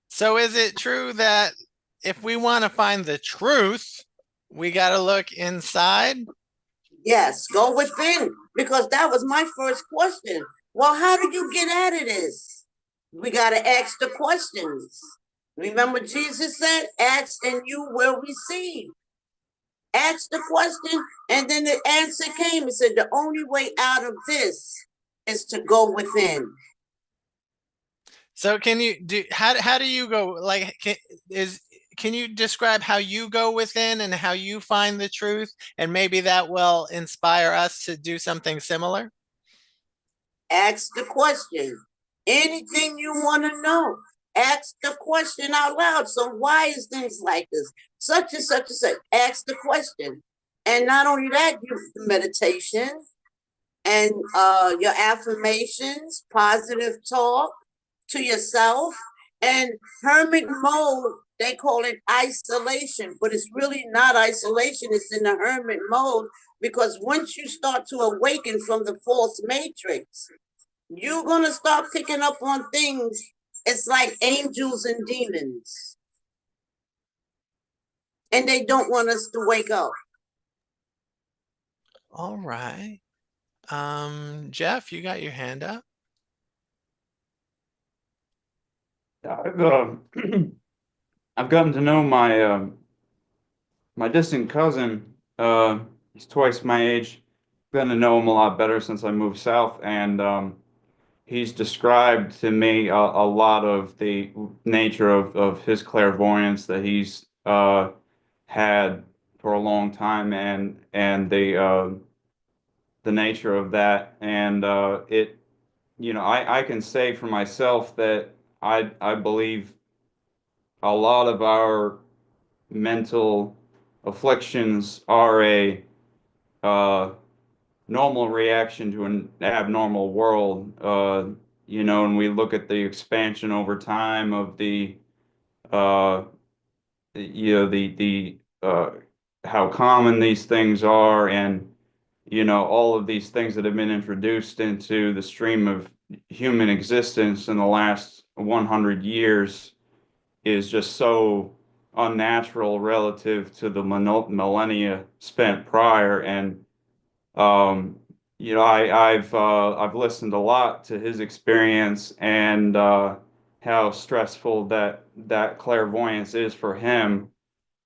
S3: So is it true that if we want to find the truth, we got to look inside?
S4: Yes, go within, because that was my first question. Well, how do you get out of this? We got to ask the questions. Remember, Jesus said, ask and you will receive. Ask the question, and then the answer came. It said, the only way out of this is to go within.
S3: So can you do how do you go like is can you describe how you go within and how you find the truth? And maybe that will inspire us to do something similar.
S4: Ask the question. Anything you want to know, ask the question out loud. So why is things like this? Such and such and such. Ask the question. And not only that, you meditation and your affirmations, positive talk to yourself, and hermit mode. They call it isolation, but it's really not isolation. It's in the hermit mode because once you start to awaken from the false matrix, you're gonna start picking up on things. It's like angels and demons, and they don't want us to wake up.
S3: All right. Jeff, you got your hand up.
S1: I've I've gotten to know my distant cousin. He's twice my age. Gotten to know him a lot better since I moved south, and he's described to me a lot of the nature of his clairvoyance that he's had for a long time, and the nature of that, and it, I can say for myself that I believe a lot of our mental afflictions are a uh, normal reaction to an abnormal world. And we look at the expansion over time of uh, the how common these things are, and all of these things that have been introduced into the stream of human existence in the last 100 years is just so unnatural relative to the millennia spent prior. And I've listened a lot to his experience, and how stressful that clairvoyance is for him.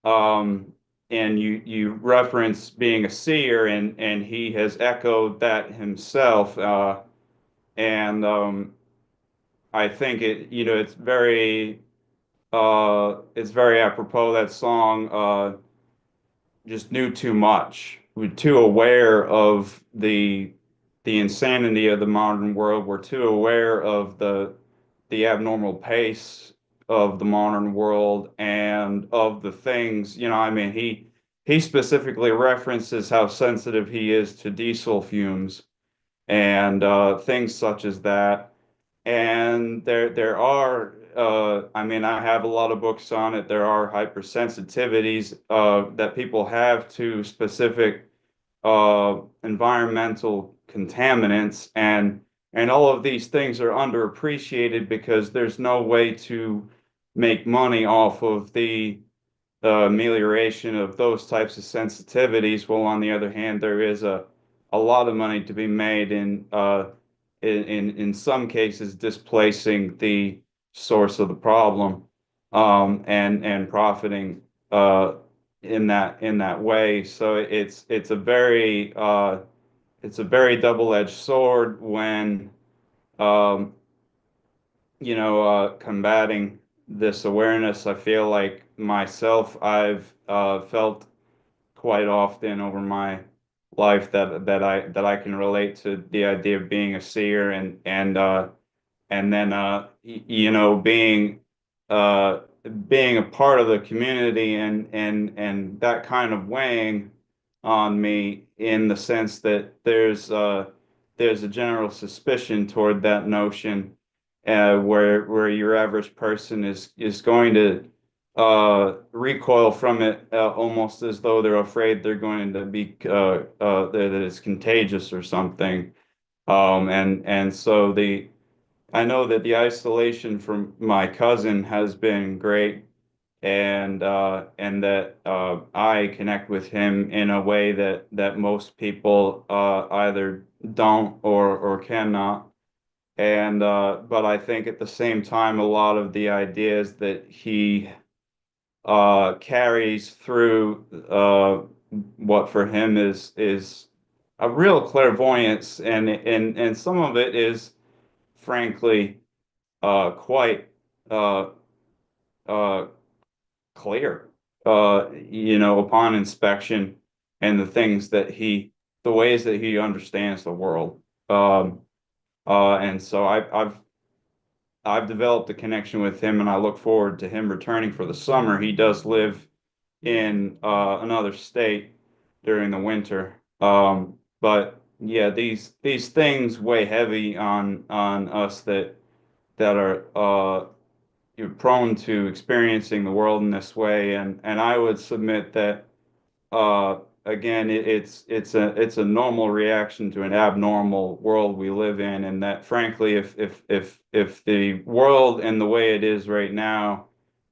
S1: Um, and you reference being a seer, and he has echoed that himself. And I think it's very apropos, that song, just knew too much. We're too aware of the insanity of the modern world. We're too aware of the abnormal pace of the modern world and of the things, I mean, he specifically references how sensitive he is to diesel fumes and things such as that. And there are, I mean, I have a lot of books on it. There are hypersensitivities that people have to specific environmental contaminants, and all of these things are underappreciated because there's no way to make money off of the amelioration of those types of sensitivities. While on the other hand, there is a lot of money to be made in some cases displacing the source of the problem, and profiting in that way. So it's a very double-edged sword when um, combating this awareness. I feel like myself, I've felt quite often over my life that I can relate to the idea of being a seer, and then being a part of the community, and that kind of weighing on me, in the sense that there's a general suspicion toward that notion, where your average person is going to recoil from it, almost as though they're afraid they're going to be that it's contagious or something. And so I know that the isolation from my cousin has been great, and that I connect with him in a way that most people either don't or cannot. And but I think at the same time, a lot of the ideas that he carries through, what for him is a real clairvoyance, and some of it is frankly quite uh, uh, clear, upon inspection, and the ways that he understands the world. And so I've developed a connection with him, and I look forward to him returning for the summer. He does live in another state during the winter. But yeah, these things weigh heavy on us that are you're prone to experiencing the world in this way, and I would submit that again, it's a normal reaction to an abnormal world we live in, and that frankly, if the world and the way it is right now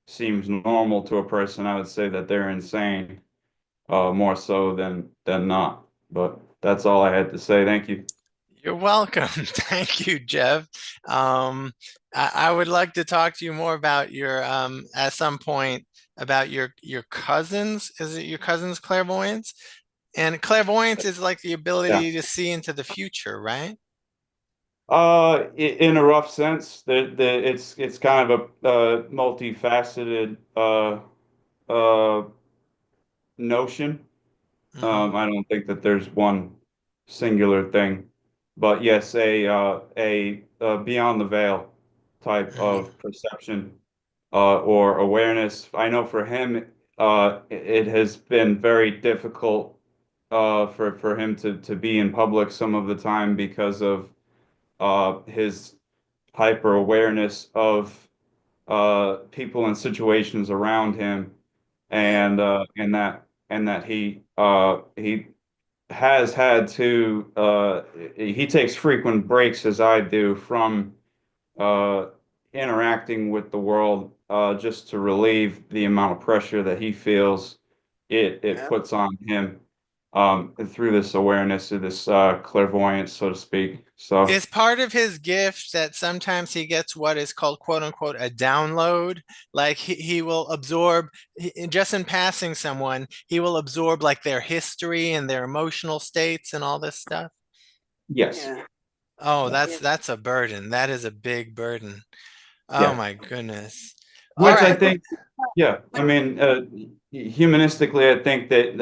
S1: seems normal to a person, I would say that they're insane, more so than not. But that's all I had to say. Thank you.
S3: You're welcome. Thank you, Jeff. I would like to talk to you more about your at some point about your cousins. Is it your cousin's clairvoyance? And clairvoyance is like the
S1: Yeah.
S3: ability to see into the future, right?
S1: In a rough sense, it's kind of a multifaceted uh notion.
S3: Hmm.
S1: I don't think that there's one singular thing, but yes, a beyond the veil type
S3: Hmm.
S1: of perception or awareness. I know for him, it has been very difficult for him to be in public some of the time because of his hyper awareness of people and situations around him,
S4: Yeah.
S1: and that he has had to he takes frequent breaks as I do from uh, interacting with the world just to relieve the amount of pressure that he feels it
S4: Yeah.
S1: puts on him through this awareness, or this clairvoyance, so to speak. So
S3: Is part of his gift that sometimes he gets what is called quote unquote a download? Like he will absorb, just in passing someone, he will absorb like their history and their emotional states and all this stuff.
S1: yes,
S4: Yeah.
S3: Oh,
S4: Yeah.
S3: that's a burden. That is a big burden. Oh
S1: yeah,
S3: my goodness. All
S1: which I
S3: right.
S1: think, yeah, I mean, humanistically, I think that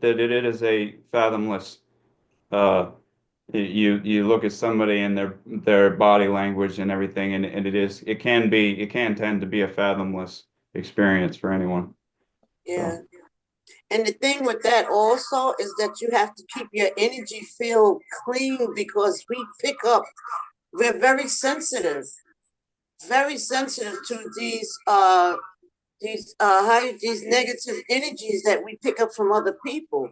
S1: it is a fathomless. Uh, you look at somebody and their body language and everything, and it can tend to be a fathomless experience for anyone.
S4: Yeah.
S1: So
S4: And the thing with that also is that you have to keep your energy field clean because we're very sensitive to these negative energies that we pick up from other people.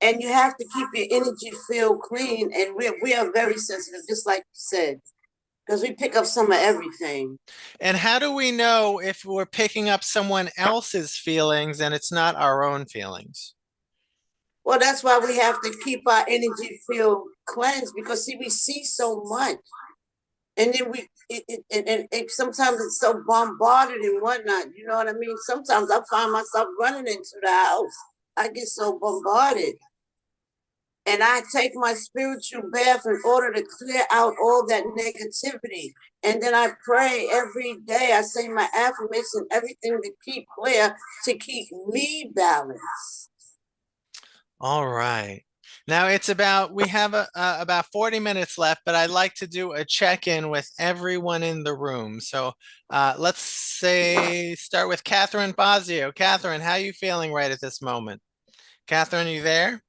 S4: And you have to keep your energy field clean, and we are very sensitive, just like you said, because we pick up some of everything.
S3: And how do we know if we're picking up someone else's feelings and it's not our own feelings?
S4: Well, that's why we have to keep our energy field cleansed, because see, we see so much, and then and sometimes it's so bombarded and whatnot. You know what I mean? Sometimes I find myself running into the house. I get so bombarded. And I take my spiritual bath in order to clear out all that negativity. And then I pray every day. I say my affirmation, everything to keep clear, to keep me balanced.
S3: All right. Now we have about 40 minutes left, but I'd like to do a check-in with everyone in the room. So let's start with Catherine Fazio. Catherine, how are you feeling right at this moment? Catherine, are you there?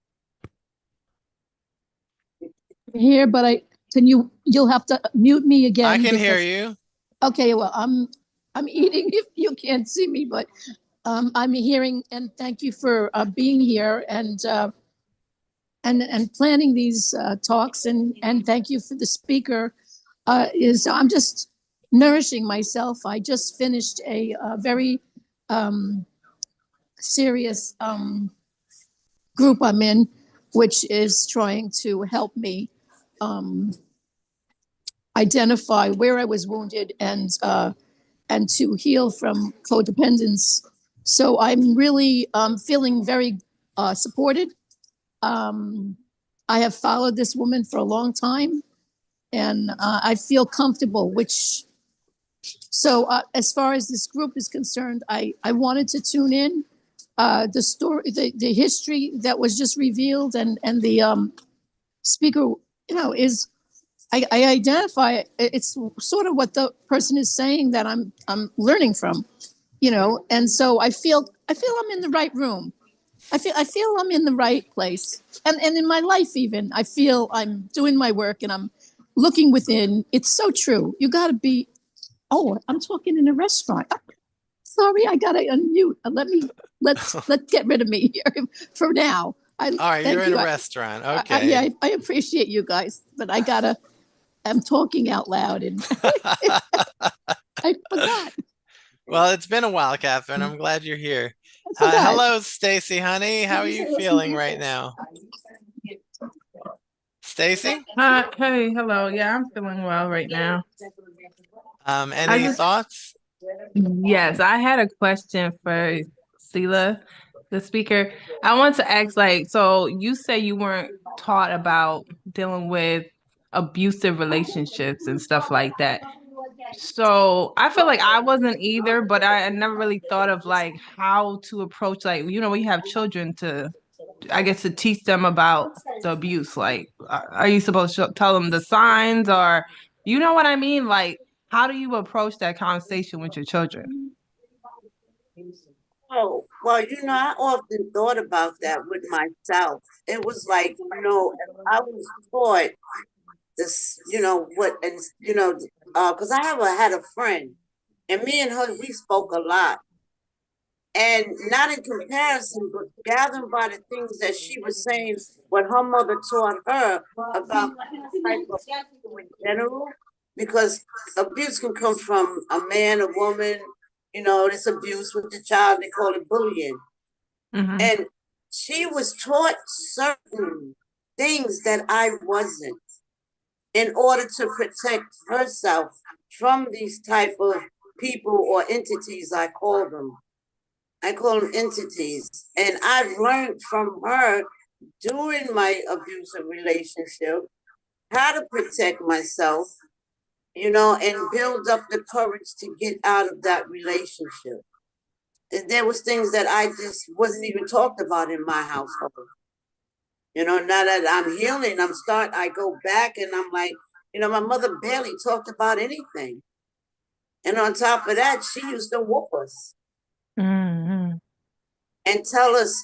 S9: Here, but you'll have to mute me again.
S3: I can hear you.
S9: Okay, well, I'm eating if you can't see me, but I'm hearing, and thank you for being here and planning these talks, and thank you for the speaker. I'm just nourishing myself. I just finished a very serious group I'm in, which is trying to help me identify where I was wounded and to heal from codependence. So I'm really feeling very supported. I have followed this woman for a long time, and I feel comfortable, which So as far as this group is concerned, I wanted to tune in. The story, the history that was just revealed, and the speaker, is I identify. It's sort of what the person is saying that I'm learning from, and so I feel I'm in the right room. I feel I'm in the right place, and in my life even I feel I'm doing my work and I'm looking within. It's so true. You got to be. Oh, I'm talking in a restaurant. Oh, sorry, I gotta unmute. Let's get rid of me here for now.
S3: All right, you're in a restaurant. Okay.
S9: Yeah, I appreciate you guys, but I'm talking out loud and I forgot.
S3: Well, it's been a while, Catherine. I'm glad you're here.
S9: I forgot.
S3: Hello, Stacy, honey. How are you feeling right now? Stacy?
S6: Hey, hello. Yeah, I'm feeling well right now.
S3: Any thoughts?
S6: Yes, I had a question for Sileah, the speaker. I want to ask, so you say you weren't taught about dealing with abusive relationships and stuff like that. So I feel like I wasn't either, but I never really thought of how to approach, when you have children, I guess, to teach them about the abuse. Are you supposed to tell them the signs, or you know what I mean? How do you approach that conversation with your children?
S4: Oh, well, I often thought about that with myself. It was like, if I was taught this, what, and, because I had a friend, and me and her, we spoke a lot. And not in comparison, but gathering by the things that she was saying, what her mother taught her about type of people in general, because abuse can come from a man, a woman, this abuse with the child, they call it bullying.
S6: Mm-hmm.
S4: And she was taught certain things that I wasn't in order to protect herself from these type of people or entities, I call them. I call them entities. And I've learned from her during my abusive relationship how to protect myself, and build up the courage to get out of that relationship. And there was things that I just wasn't even talked about in my household. Now that I'm healing, I go back and I'm like, my mother barely talked about anything. And on top of that, she used to whoop us.
S6: Mm-hmm.
S4: And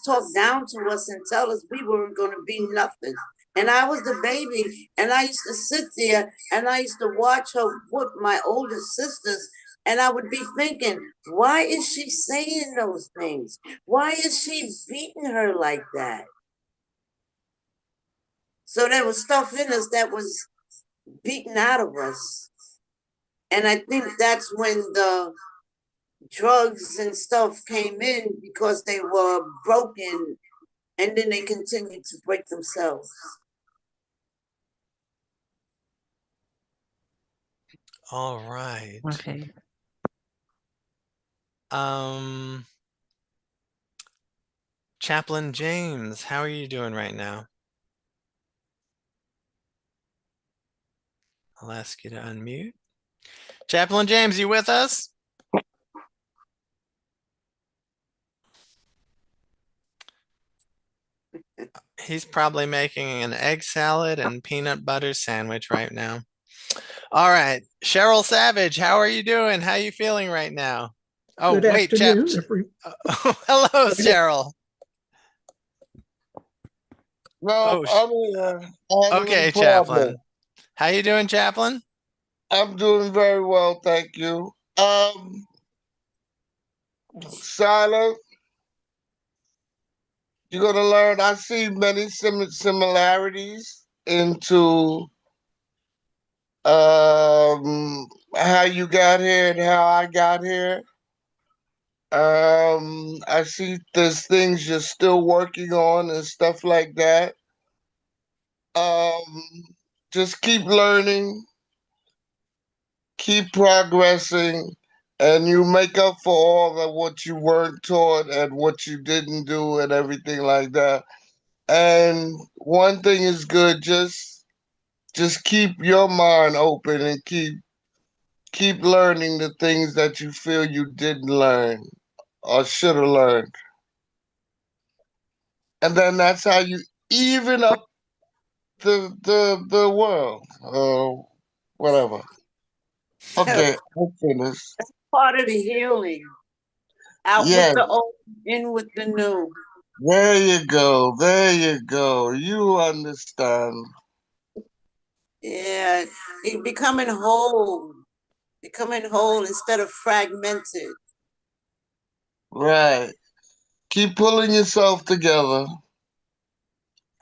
S4: talk down to us and tell us we weren't going to be nothing. And I was the baby, and I used to sit there and I used to watch her whoop my older sisters, and I would be thinking, why is she saying those things? Why is she beating her like that? So there was stuff in us that was beaten out of us. And I think that's when the drugs and stuff came in because they were broken and then they continued to break themselves.
S3: All right.
S6: Okay.
S3: Chaplain James, how are you doing right now? I'll ask you to unmute. Chaplain James, you with us? He's probably making an egg salad and peanut butter sandwich right now. All right. Cheryl Savage, how are you doing? How are you feeling right now? Oh,
S10: Good
S3: wait,
S10: afternoon.
S3: hello, Cheryl.
S2: No, I'm here.
S3: Okay, Chaplain. How you doing, Chaplain?
S2: I'm doing very well, thank you. Sileah, you're gonna learn. I see many similarities into how you got here and how I got here. I see there's things you're still working on and stuff like that. Just keep learning, keep progressing, and you make up for all of what you weren't taught and what you didn't do and everything like that. And one thing is good, just keep your mind open and keep keep learning the things that you feel you didn't learn or should have learned. And then that's how you even up the world. Whatever. Okay, I'm finished.
S4: Part of the healing. Out with
S2: Yes,
S4: the old, in with the new.
S2: there you go. There you go. You understand.
S4: Yeah, becoming whole. Becoming whole instead of fragmented.
S2: Right. Keep pulling yourself together.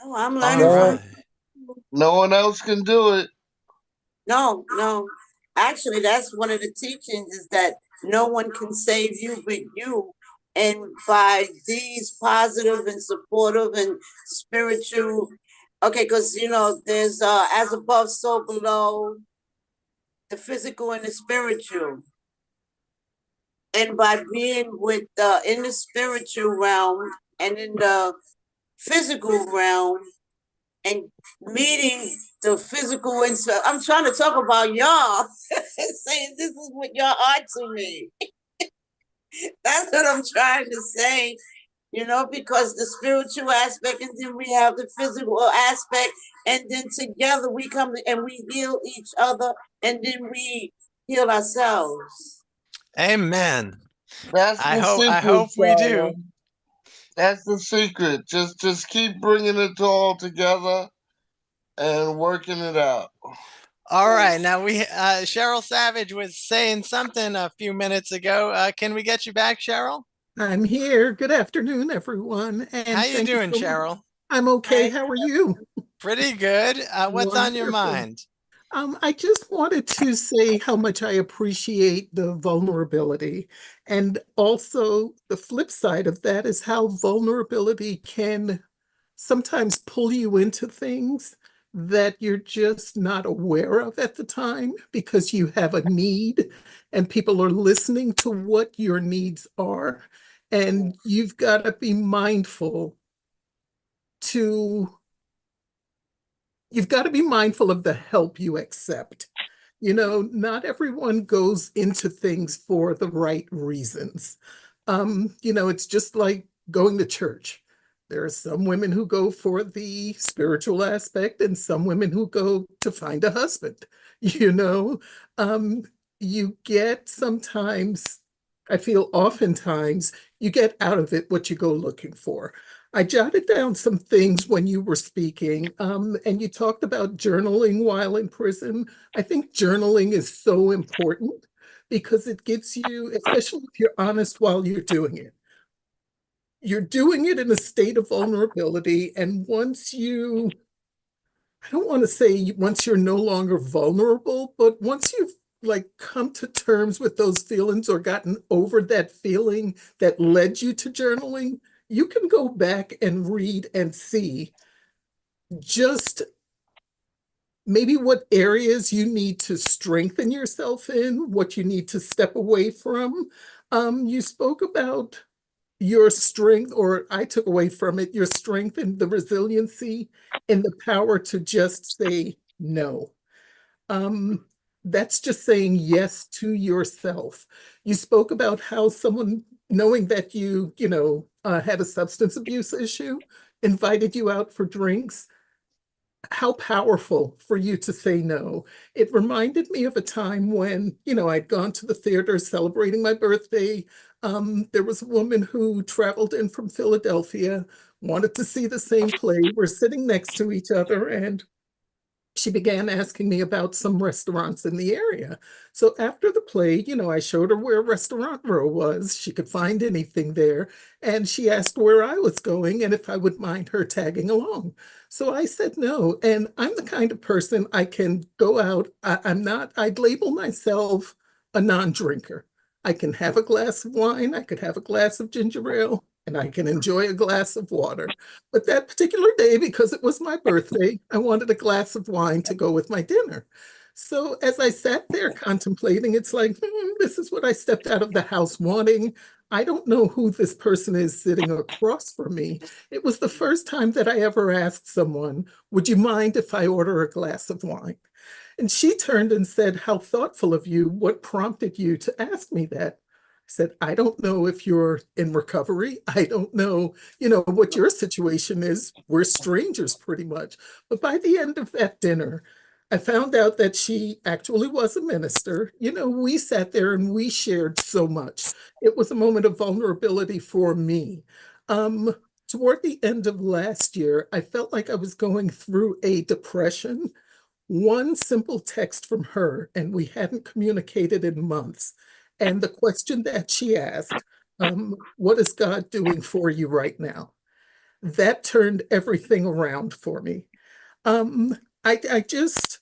S4: Oh, I'm
S3: All
S4: learning from
S2: No,
S3: right.
S2: no one else can do it.
S4: no, no. Actually, that's one of the teachings is that no one can save you but you. And by these positive and supportive and spiritual, okay, because there's as above, so below, the physical and the spiritual. And by being with in the spiritual realm and in the physical realm and meeting the physical and I'm trying to talk about y'all saying this is what y'all are to me. That's what I'm trying to say, because the spiritual aspect and then we have the physical aspect and then together we come and we heal each other and then we heal ourselves.
S3: Amen.
S2: That's
S3: I
S2: the
S3: hope I
S2: secret,
S3: hope we
S2: Sileah.
S3: do.
S2: That's the secret. Just keep bringing it all together and working it out.
S3: All right. Now Cheryl Savage was saying something a few minutes ago. Can we get you back, Cheryl?
S10: I'm here. Good afternoon, everyone,
S3: How
S10: and
S3: you
S10: thank you
S3: doing,
S10: so much.
S3: Cheryl?
S10: I'm okay. How are you?
S3: Pretty good. What's on your
S10: Wonderful.
S3: mind?
S10: I just wanted to say how much I appreciate the vulnerability. And also, the flip side of that is how vulnerability can sometimes pull you into things that you're just not aware of at the time because you have a need and people are listening to what your needs are. And you've got to be mindful to you've got to be mindful of the help you accept. Not everyone goes into things for the right reasons. It's just like going to church. There are some women who go for the spiritual aspect and some women who go to find a husband. You know, um, you get sometimes, I feel oftentimes, you get out of it what you go looking for. I jotted down some things when you were speaking, and you talked about journaling while in prison. I think journaling is so important because it gives you, especially if you're honest while you're doing it in a state of vulnerability. And I don't want to say once you're no longer vulnerable, but once you've like come to terms with those feelings or gotten over that feeling that led you to journaling, you can go back and read and see just maybe what areas you need to strengthen yourself in, what you need to step away from. You spoke about your strength, or I took away from it, your strength and the resiliency and the power to just say no. Um, that's just saying yes to yourself. You spoke about how someone, knowing that you had a substance abuse issue, invited you out for drinks. How powerful for you to say no. It reminded me of a time when, I'd gone to the theater celebrating my birthday. There was a woman who traveled in from Philadelphia, wanted to see the same play. We're sitting next to each other, and she began asking me about some restaurants in the area. So after the play, I showed her where Restaurant Row was. She could find anything there. And she asked where I was going and if I would mind her tagging along. So I said no. And I'm the kind of person I can go out. I'd label myself a non-drinker. I can have a glass of wine, I could have a glass of ginger ale, and I can enjoy a glass of water. But that particular day, because it was my birthday, I wanted a glass of wine to go with my dinner. So as I sat there contemplating, it's like, this is what I stepped out of the house wanting. I don't know who this person is sitting across from me. It was the first time that I ever asked someone, would you mind if I order a glass of wine? And she turned and said, "How thoughtful of you. What prompted you to ask me that?" I said, "I don't know if you're in recovery. I don't know, what your situation is. We're strangers pretty much." But by the end of that dinner, I found out that she actually was a minister. We sat there and we shared so much. It was a moment of vulnerability for me. Um, Toward the end of last year, I felt like I was going through a depression. One simple text from her, and we hadn't communicated in months. And the question that she asked, what is God doing for you right now? That turned everything around for me. Um, I just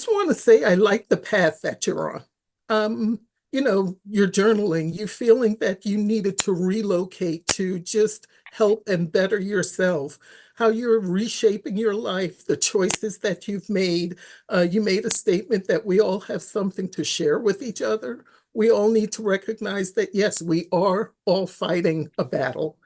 S10: want to say I like the path that you're on. You're journaling, you feeling that you needed to relocate to just help and better yourself, how you're reshaping your life, the choices that you've made. You made a statement that we all have something to share with each other. We all need to recognize that, yes, we are all fighting a battle,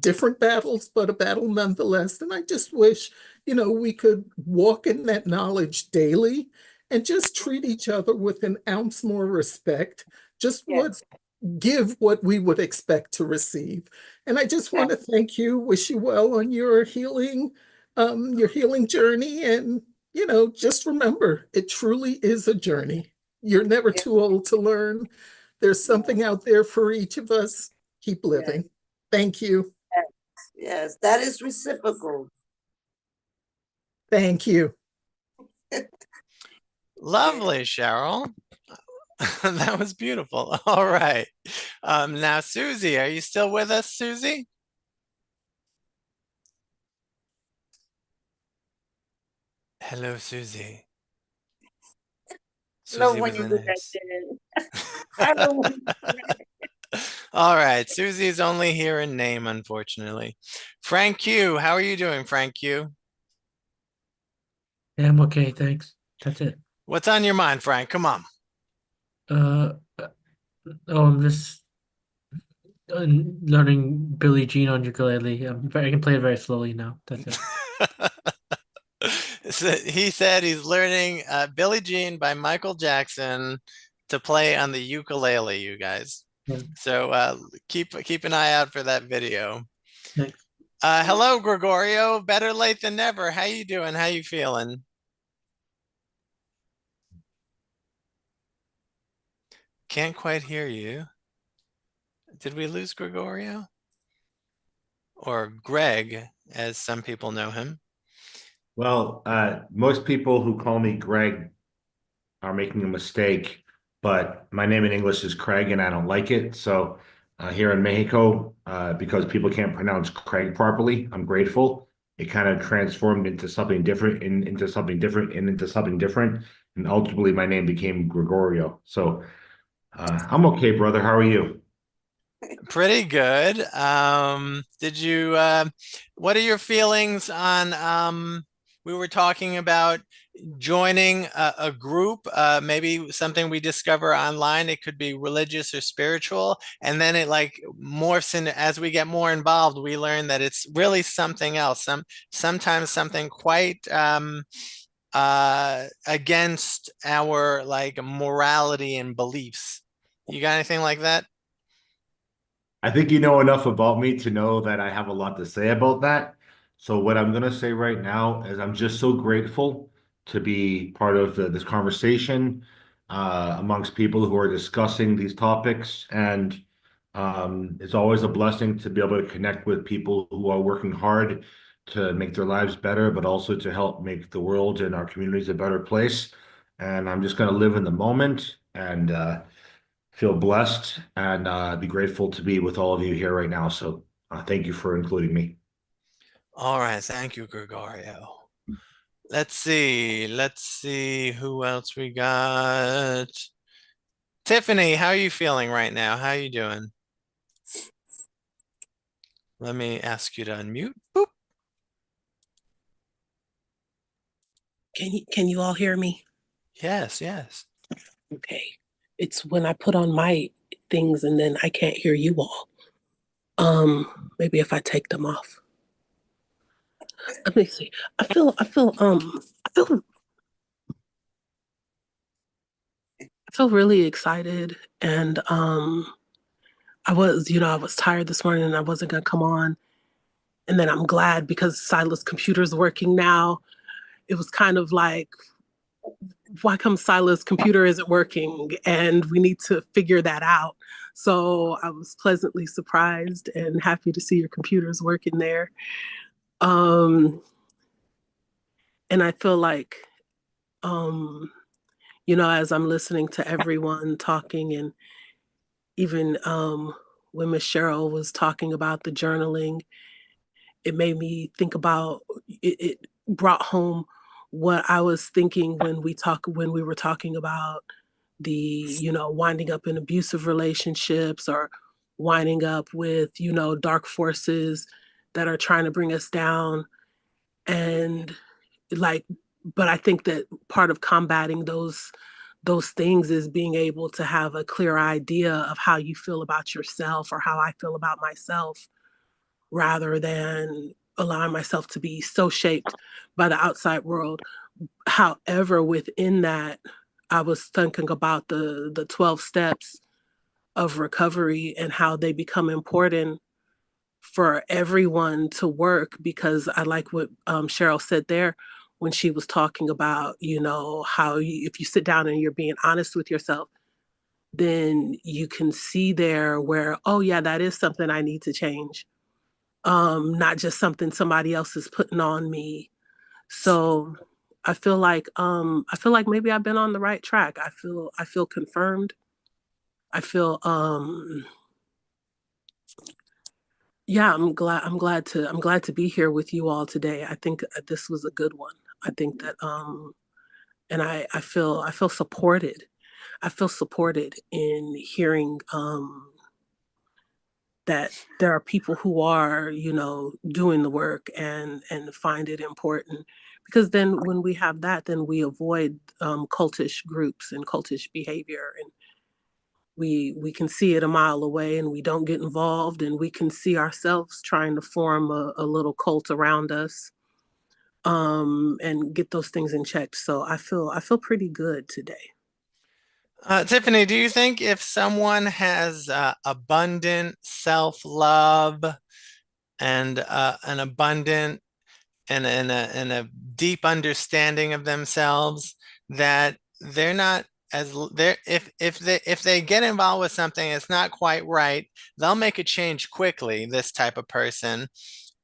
S10: different battles, but a battle nonetheless. And I just wish we could walk in that knowledge daily and just treat each other with an ounce more respect, just
S4: Yes.
S10: what give what we would expect to receive. And I just want to thank you, wish you well on your healing journey. And, just remember, it truly is a journey. You're never too old to learn. There's something out there for each of us. Keep living. Thank you.
S4: Yes, that is reciprocal.
S10: Thank you.
S3: Lovely, Cheryl. That was beautiful. All right. Now, Susie, are you still with us, Susie? Hello, Susie.
S4: I know
S3: Susie
S4: when
S3: was
S4: you
S3: in
S4: do that,
S3: this.
S4: Jen. I know when you do that.
S3: All right. Susie's only here in name, unfortunately. Frank Q, how are you doing, Frank Q?
S11: Yeah, I'm okay, thanks. That's it.
S3: What's on your mind, Frank? Come on.
S11: Uh, I'm just learning Billie Jean on ukulele. I can play it very slowly now. That's it.
S3: So he said he's learning Billie Jean by Michael Jackson to play on the ukulele, you guys.
S11: Yeah,
S3: So keep an eye out for that video.
S11: thanks.
S3: Hello, Gregorio. Better late than never. How you doing? How you feeling? Can't quite hear you. Did we lose Gregorio? Or Greg, as some people know him.
S12: Well, most people who call me Greg are making a mistake, but my name in English is Craig, and I don't like it. So here in Mexico, because people can't pronounce Craig properly, I'm grateful. It kind of transformed into something different, into something different, and into something different, and ultimately my name became Gregorio. So I'm okay, brother. How are you?
S3: Pretty good. What are your feelings on, we were talking about joining a group, maybe something we discover online. It could be religious or spiritual, and then it like morphs in as we get more involved. We learn that it's really something else. Sometimes something quite against our like morality and beliefs. You got anything like that?
S12: I think you know enough about me to know that I have a lot to say about that. So what I'm going to say right now is I'm just so grateful to be part of this conversation amongst people who are discussing these topics. And it's always a blessing to be able to connect with people who are working hard to make their lives better, but also to help make the world and our communities a better place. And I'm just going to live in the moment and feel blessed and be grateful to be with all of you here right now. So thank you for including me.
S3: All right, thank you, Gregorio. Let's see who else we got. Tiffany, how are you feeling right now? How are you doing? Let me ask you to unmute. Boop.
S5: Can you all hear me?
S3: Yes, yes.
S5: Okay. It's when I put on my things and then I can't hear you all. Maybe if I take them off. Let me see. I feel feel really excited, and I was tired this morning and I wasn't gonna come on. And then I'm glad because Silas' computer's working now. It was kind of like, why come Silas' computer isn't working? And we need to figure that out. So I was pleasantly surprised and happy to see your computer's working there. And I feel like, as I'm listening to everyone talking, and even when Miss Cheryl was talking about the journaling, it made me think about it brought home what I was thinking when we were talking about the, winding up in abusive relationships or winding up with, dark forces that are trying to bring us down. And like, but I think that part of combating those things is being able to have a clear idea of how you feel about yourself or how I feel about myself, rather than allowing myself to be so shaped by the outside world. However, within that, I was thinking about the 12 steps of recovery and how they become important for everyone to work, because I like what Cheryl said there when she was talking about, how if you sit down and you're being honest with yourself, then you can see there where, oh yeah, that is something I need to change. Not just something somebody else is putting on me. So I feel like maybe I've been on the right track. I feel confirmed. I feel yeah, I'm glad to be here with you all today. I think this was a good one. I think that and I feel supported. I feel supported in hearing that there are people who are, doing the work and find it important. Because then when we have that, then we avoid cultish groups and cultish behavior, and we can see it a mile away and we don't get involved, and we can see ourselves trying to form a little cult around us, and get those things in check. So I feel pretty good today.
S3: Tiffany, do you think if someone has abundant self-love and an abundant and a deep understanding of themselves, that they're not they're if they get involved with something that's not quite right, they'll make a change quickly, this type of person,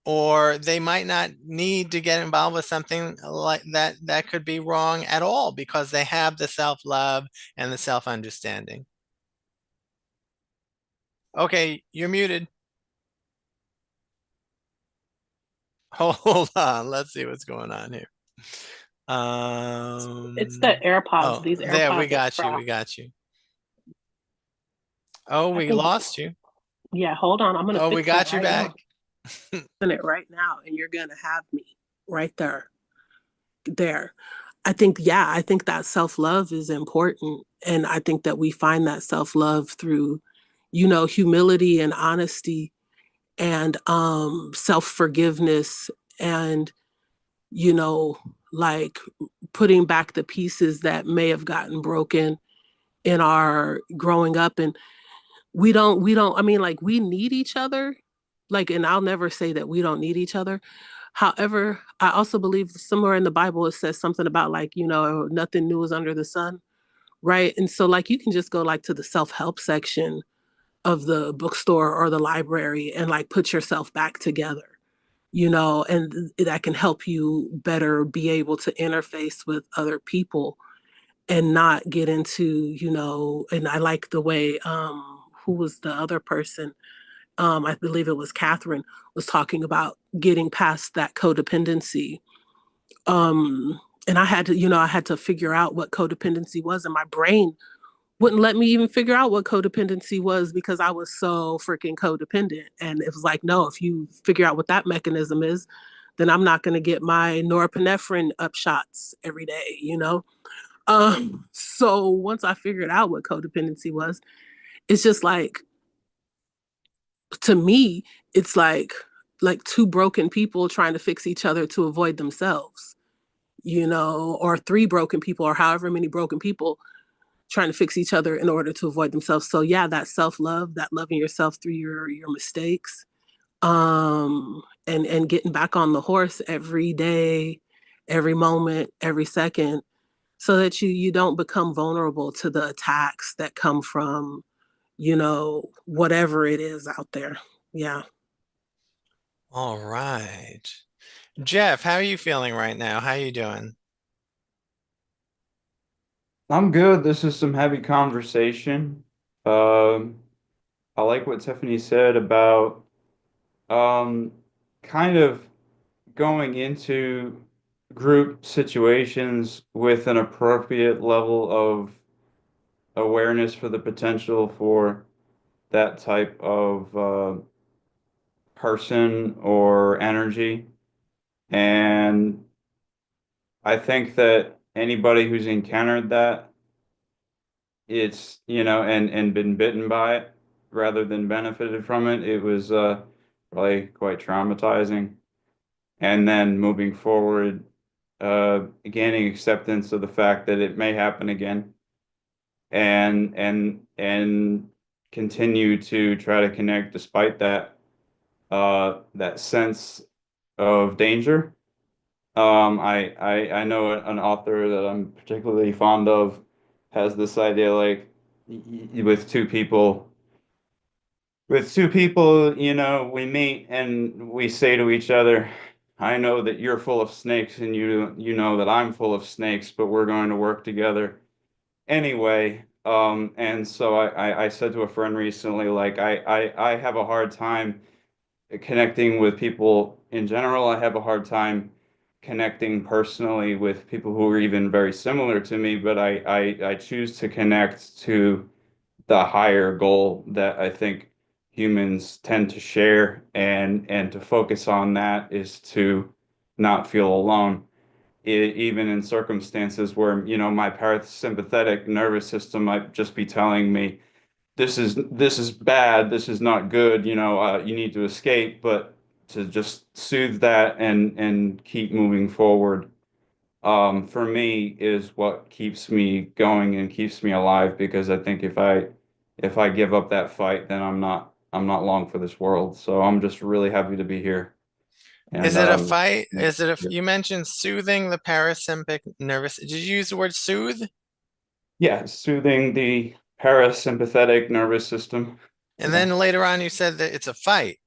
S3: or they might not need to get involved with something like that could be wrong at all because they have the self-love and the self-understanding? Okay, you're muted. Hold on, let's see what's going on here.
S5: It's the AirPods.
S3: Oh,
S5: These
S3: there, we
S5: AirPods are
S3: got you.
S5: crap.
S3: We got you. Oh,
S5: I
S3: we
S5: think,
S3: lost you.
S5: yeah, hold on. I'm gonna
S3: Oh, we
S5: fix that
S3: got you
S5: right now.
S3: back.
S5: In it right now, and you're gonna have me right there. There. I think that self-love is important. And I think that we find that self-love through, humility and honesty and self-forgiveness and, you know, like putting back the pieces that may have gotten broken in our growing up. And we don't, I mean, like, we need each other. Like, and I'll never say that we don't need each other. However, I also believe somewhere in the Bible it says something about, like, nothing new is under the sun, right? And so, like, you can just go like to the self-help section of the bookstore or the library and like put yourself back together, and that can help you better be able to interface with other people and not get into, and I like the way who was the other person? I believe it was Catherine, was talking about getting past that codependency. And I had to figure out what codependency was, and my brain wouldn't let me even figure out what codependency was because I was so freaking codependent. And it was like, no, if you figure out what that mechanism is, then I'm not going to get my norepinephrine up shots every day. So once I figured out what codependency was, it's just like, to me, it's like two broken people trying to fix each other to avoid themselves, or three broken people, or however many broken people trying to fix each other in order to avoid themselves. So yeah, that self-love, that loving yourself through your mistakes, and getting back on the horse every day, every moment, every second, so that you don't become vulnerable to the attacks that come from, whatever it is out there. Yeah.
S3: All right. Jeff, how are you feeling right now? How are you doing?
S1: I'm good. This is some heavy conversation. Um, I like what Tiffany said about um, kind of going into group situations with an appropriate level of awareness for the potential for that type of person or energy. And I think that anybody who's encountered that, it's, and been bitten by it rather than benefited from it, it was probably quite traumatizing. And then moving forward, gaining acceptance of the fact that it may happen again, and continue to try to connect despite that sense of danger. I know an author that I'm particularly fond of has this idea, like, with two people, we meet and we say to each other, I know that you're full of snakes and you know that I'm full of snakes, but we're going to work together anyway. And so I said to a friend recently, like, I have a hard time connecting with people in general. I have a hard time connecting personally with people who are even very similar to me, but I choose to connect to the higher goal that I think humans tend to share, and to focus on that is to not feel alone. Even in circumstances where, my parasympathetic nervous system might just be telling me, this is bad, this is not good, you need to escape, but to just soothe that and keep moving forward, for me, is what keeps me going and keeps me alive, because I think if I give up that fight, then I'm not long for this world. So I'm just really happy to be here.
S3: Is
S1: And
S3: it a fight? Is it a,
S1: yeah,
S3: you mentioned soothing the parasympathetic nervous. Did you use the word soothe?
S1: yeah, soothing the parasympathetic nervous system.
S3: And
S1: Yeah.
S3: then later on you said that it's a fight.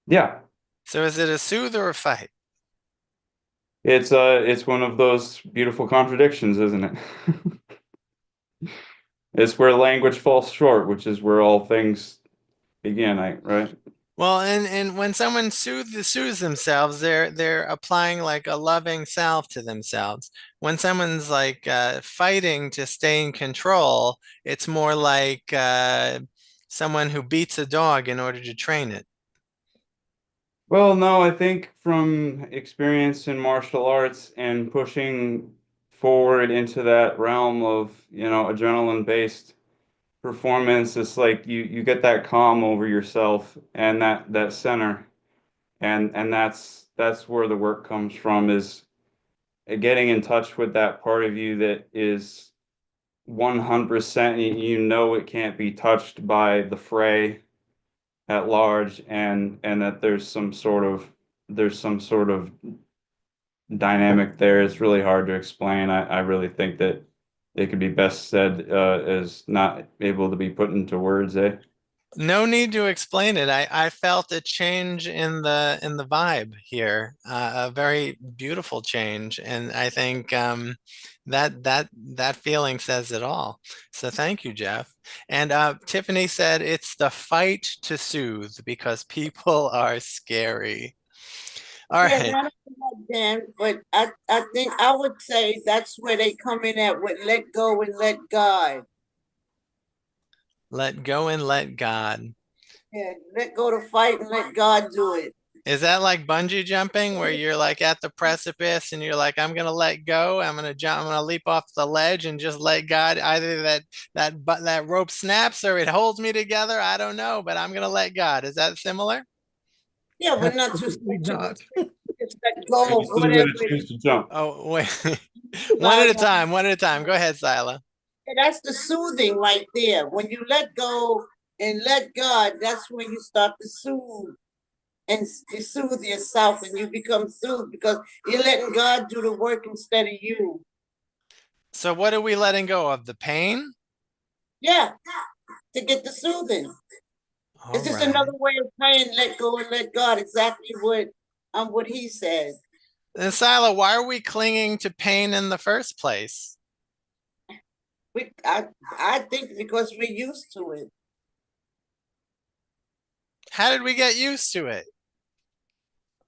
S1: Yeah,
S3: So is it a soothe or a fight?
S1: it's one of those beautiful contradictions, isn't it? It's where language falls short, which is where all things begin, right?
S3: Well, and when someone soothes themselves, they're applying like a loving salve to themselves. When someone's like fighting to stay in control, it's more like someone who beats a dog in order to train it.
S1: Well, no, I think from experience in martial arts and pushing forward into that realm of, adrenaline-based performance, it's like you get that calm over yourself and that center, and that's where the work comes from, is getting in touch with that part of you that is 100%, it can't be touched by the fray at large, and that there's some sort of dynamic there. It's really hard to explain. I really think that it could be best said as not able to be put into words, eh?
S3: No need to explain it. I felt a change in the vibe here, a very beautiful change, and I think that feeling says it all. So thank you, Jeff. And Tiffany said it's the fight to soothe because people are scary. All
S4: Yeah,
S3: right,
S4: not only that, Dan, but I think I would say that's where they come in at with let go and let God.
S3: let go and let God.
S4: Yeah, let go to fight and let God do it.
S3: Is that like bungee jumping where you're like at the precipice and you're like, I'm gonna let go, I'm gonna jump, I'm gonna leap off the ledge and just let God, either that rope snaps or it holds me together. I don't know, but I'm gonna let God. Is that similar?
S4: Yeah, but not too
S10: Absolutely not.
S4: just let go
S1: You
S4: of
S1: still
S4: whatever
S1: gotta
S4: it
S1: choose to jump.
S3: Oh, wait.
S4: is.
S3: One at a time, one at a time. Go ahead, Silah.
S4: that's the soothing right there. When you let go and let God, that's when you start to soothe and you soothe yourself and you become soothed because you're letting God do the work instead of you.
S3: So what are we letting go of? The pain?
S4: Yeah, to get the soothing.
S3: All
S4: It's just
S3: right.
S4: another way of saying let go and let God. Exactly what he said.
S3: And Sileah, why are we clinging to pain in the first place?
S4: I think because we're used to it.
S3: How did we get used to it?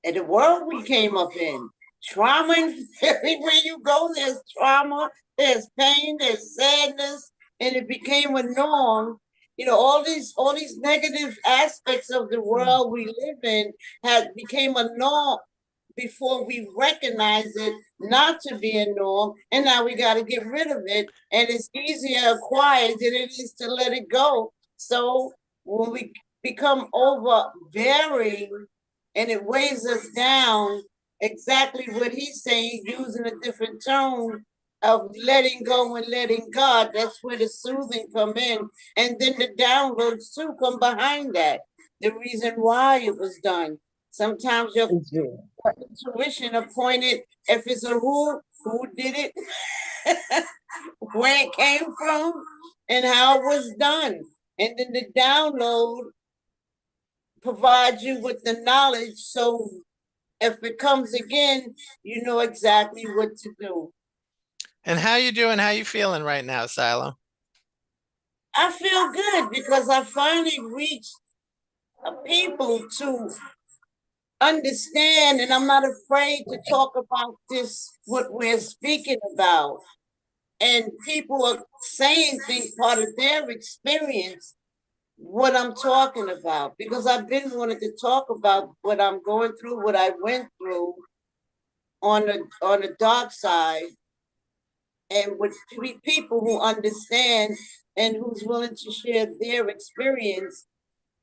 S4: And the world we came up in. Trauma, everywhere you go, there's trauma, there's pain, there's sadness, and it became a norm. You know, all these negative aspects of the world we live in had became a norm before we recognize it not to be a norm, and now we got to get rid of it. And it's easier acquired than it is to let it go. So when we become overbearing and it weighs us down, exactly what he's saying, using a different tone of letting go and letting God, that's where the soothing come in. And then the downloads too come behind that. The reason why it was done. Sometimes your intuition appointed, if it's a who did it, where it came from, and how it was done. And then the download provides you with the knowledge so if it comes again, you know exactly what to do.
S3: And how you doing? How you feeling right now, Sileah?
S4: I feel good because I finally reached people to understand, and I'm not afraid to talk about this, what we're speaking about. And people are saying things part of their experience, what I'm talking about, because I've been wanting to talk about what I'm going through, what I went through on the dark side, and with people who understand and who's willing to share their experience,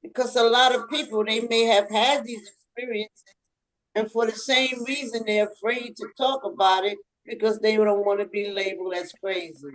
S4: because a lot of people, they may have had these experiences and for the same reason they're afraid to talk about it because they don't want to be labeled as crazy.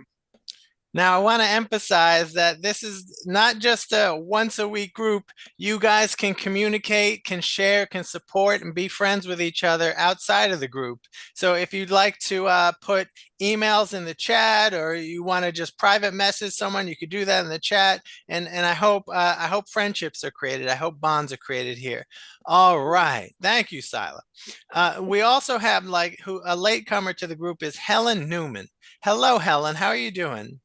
S3: Now, I want to emphasize that this is not just a once a week group. You guys can communicate, can share, can support, and be friends with each other outside of the group. So if you'd like to put emails in the chat, or you want to just private message someone, you could do that in the chat. And I hope friendships are created. I hope bonds are created here. All right. Thank you, Sileah. We also have a latecomer to the group is Helen Newman. Hello, Helen. How are you doing?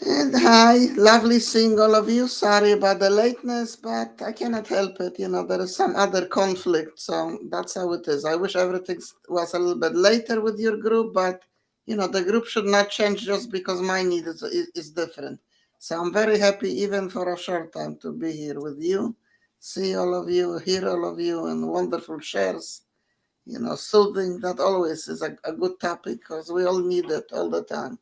S13: And hi, lovely seeing all of you. Sorry about the lateness, but I cannot help it. You know, there is some other conflict, so that's how it is. I wish everything was a little bit later with your group, but you know, the group should not change just because my need is different. So I'm very happy, even for a short time, to be here with you, see all of you, hear all of you, and wonderful shares. You know, soothing, that always is a good topic because we all need it all the time.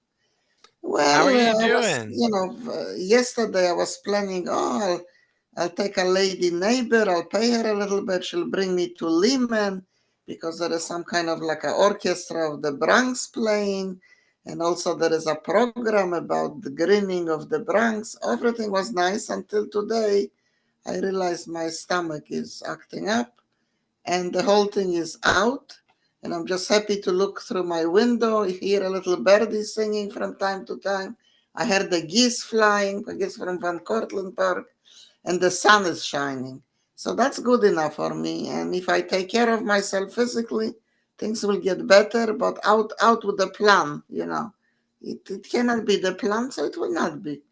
S3: How are you
S13: Well, I was,
S3: doing?
S13: you know, yesterday I was planning, I'll take a lady neighbor, I'll pay her a little bit, she'll bring me to Lehman because there is some kind of like an orchestra of the Bronx playing, and also there is a program about the greening of the Bronx. Everything was nice until today. I realized my stomach is acting up and the whole thing is out. And I'm just happy to look through my window, hear a little birdie singing from time to time. I heard the geese flying, I guess from Van Cortlandt Park, and the sun is shining. So that's good enough for me. And if I take care of myself physically, things will get better, but out with the plan, you know. It cannot be the plan, so it will not be.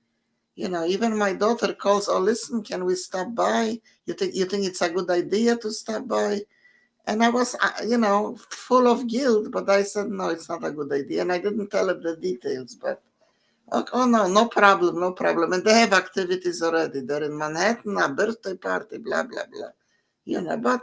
S13: You know, even my daughter calls, oh, listen, can we stop by? You think it's a good idea to stop by? And I was, you know, full of guilt, but I said, no, it's not a good idea. And I didn't tell her the details, but oh no, no problem, no problem. And they have activities already. They're in Manhattan, a birthday party, blah, blah, blah. You know, but,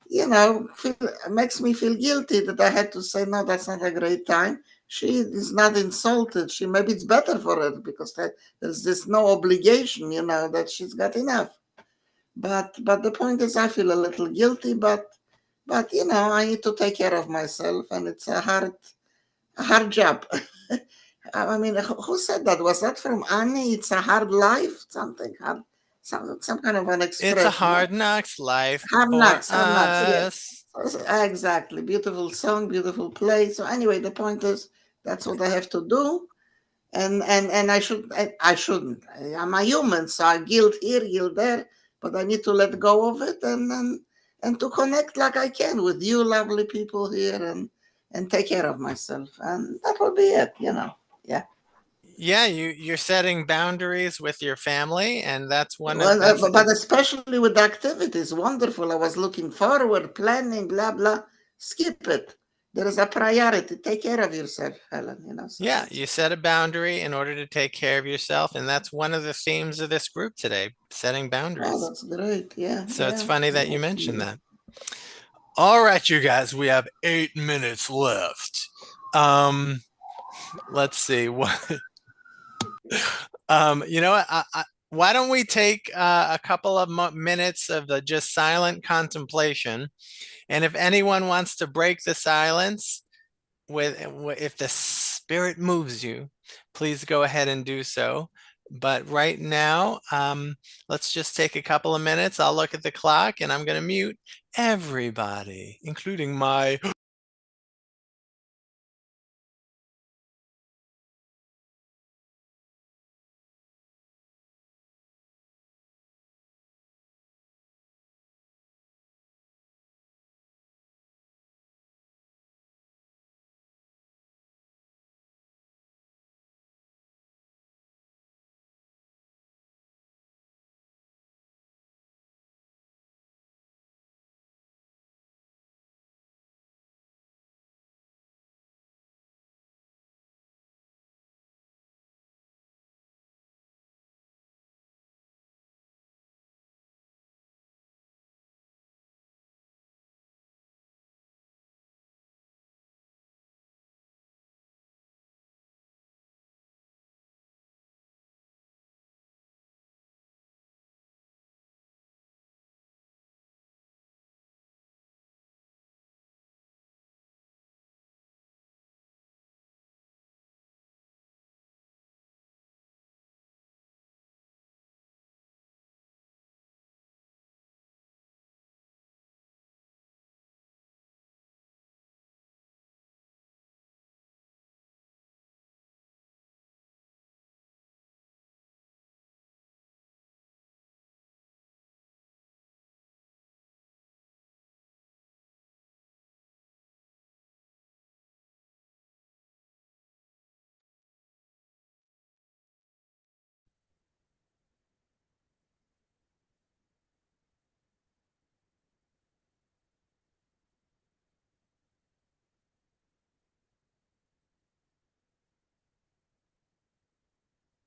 S13: you know, it makes me feel guilty that I had to say, no, that's not a great time. She is not insulted. Maybe it's better for her because there's this no obligation, you know, that she's got enough. But the point is, I feel a little guilty, but you know, I need to take care of myself, and it's a a hard job. I mean, who said that? Was that from Annie? It's a hard life, something hard, some kind of an expression.
S3: It's a hard knocks life
S13: hard
S3: for
S13: knocks,
S3: us.
S13: yes. Exactly. Beautiful song, beautiful play. So anyway, the point is that's what I have to do. And I shouldn't. I'm a human, so I guilt here, guilt there, but I need to let go of it and to connect like I can with you lovely people here and take care of myself. And that will be it, Yeah.
S3: Yeah, you're setting boundaries with your family, and that's one of
S13: Well, but especially with the activities, wonderful. I was looking forward, planning, blah blah. Skip it. There is a priority. Take care of yourself, Helen. So
S3: yeah, you set a boundary in order to take care of yourself, and that's one of the themes of this group today, setting boundaries.
S13: Oh, that's great. Yeah.
S3: So it's funny that you mentioned
S13: absolutely.
S3: that. All right, you guys, we have 8 minutes left. Let's see what. You know what? Why don't we take a couple of minutes of the just silent contemplation, and if anyone wants to break the silence if the spirit moves you, please go ahead and do so. But right now, let's just take a couple of minutes. I'll look at the clock and I'm going to mute everybody, including my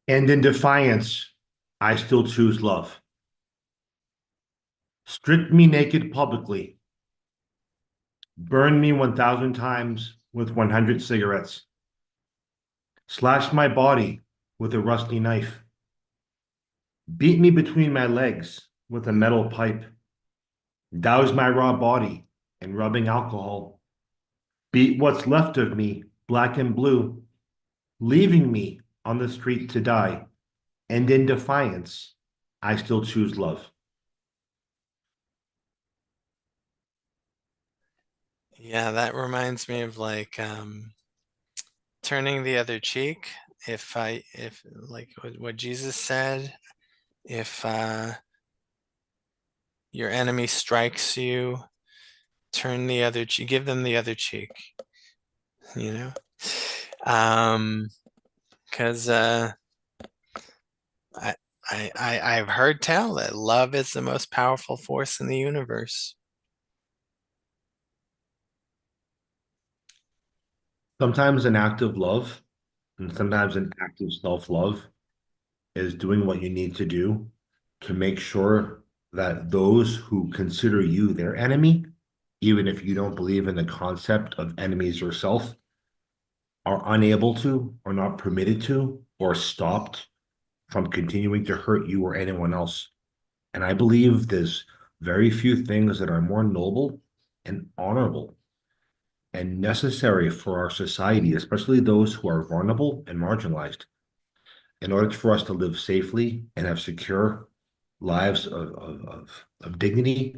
S12: And in defiance, I still choose love. Strip me naked publicly. Burn me 1,000 times with 100 cigarettes. Slash my body with a rusty knife. Beat me between my legs with a metal pipe. Douse my raw body in rubbing alcohol. Beat what's left of me black and blue, leaving me on the street to die. And in defiance, I still choose love.
S3: Yeah, that reminds me of like turning the other cheek. If like what Jesus said, if your enemy strikes you, turn the other cheek, give them the other cheek, you know? Because I've heard tell that love is the most powerful force in the universe.
S12: Sometimes an act of love and sometimes an act of self-love is doing what you need to do to make sure that those who consider you their enemy, even if you don't believe in the concept of enemies yourself, are unable to or not permitted to or stopped from continuing to hurt you or anyone else. And I believe there's very few things that are more noble and honorable and necessary for our society, especially those who are vulnerable and marginalized, in order for us to live safely and have secure lives of dignity,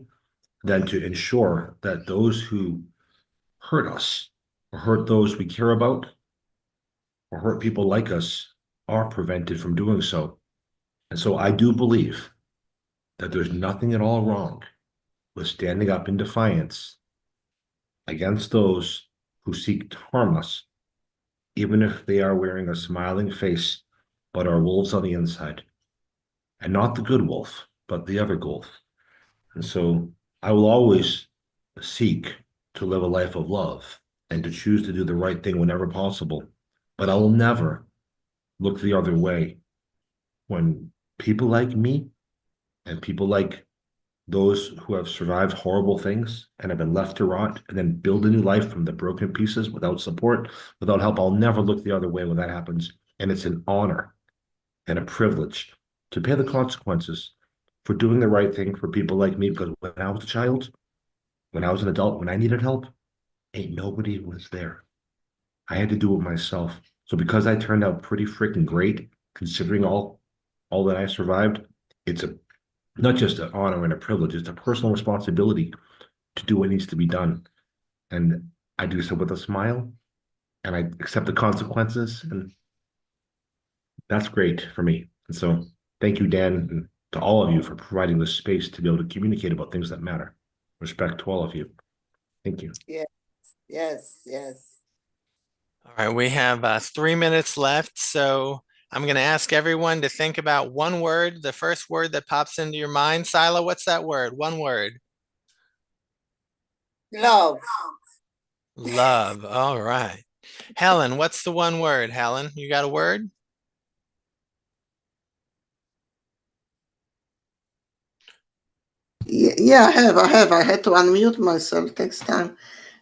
S12: than to ensure that those who hurt us or hurt those we care about or hurt people like us are prevented from doing so. And so I do believe that there's nothing at all wrong with standing up in defiance against those who seek to harm us, even if they are wearing a smiling face, but are wolves on the inside. And not the good wolf, but the other wolf. And so I will always seek to live a life of love and to choose to do the right thing whenever possible. But I will never look the other way when people like me and people like those who have survived horrible things and have been left to rot and then build a new life from the broken pieces without support, without help. I'll never look the other way when that happens. And it's an honor and a privilege to pay the consequences for doing the right thing for people like me. Because when I was a child, when I was an adult, when I needed help, ain't nobody was there. I had to do it myself. So because I turned out pretty freaking great, considering all that I survived, it's a not just an honor and a privilege, it's a personal responsibility to do what needs to be done. And I do so with a smile and I accept the consequences. And that's great for me. And so thank you, Dan, and to all of you for providing this space to be able to communicate about things that matter. Respect to all of you. Thank you.
S4: Yes, yes, yes.
S3: All right, we have 3 minutes left, so I'm going to ask everyone to think about one word, the first word that pops into your mind. Sileah, what's that word? One word.
S4: Love.
S3: Love. All right. Helen, what's the one word? Helen, you got a word?
S13: Yeah, I have. I had to unmute myself. Takes time.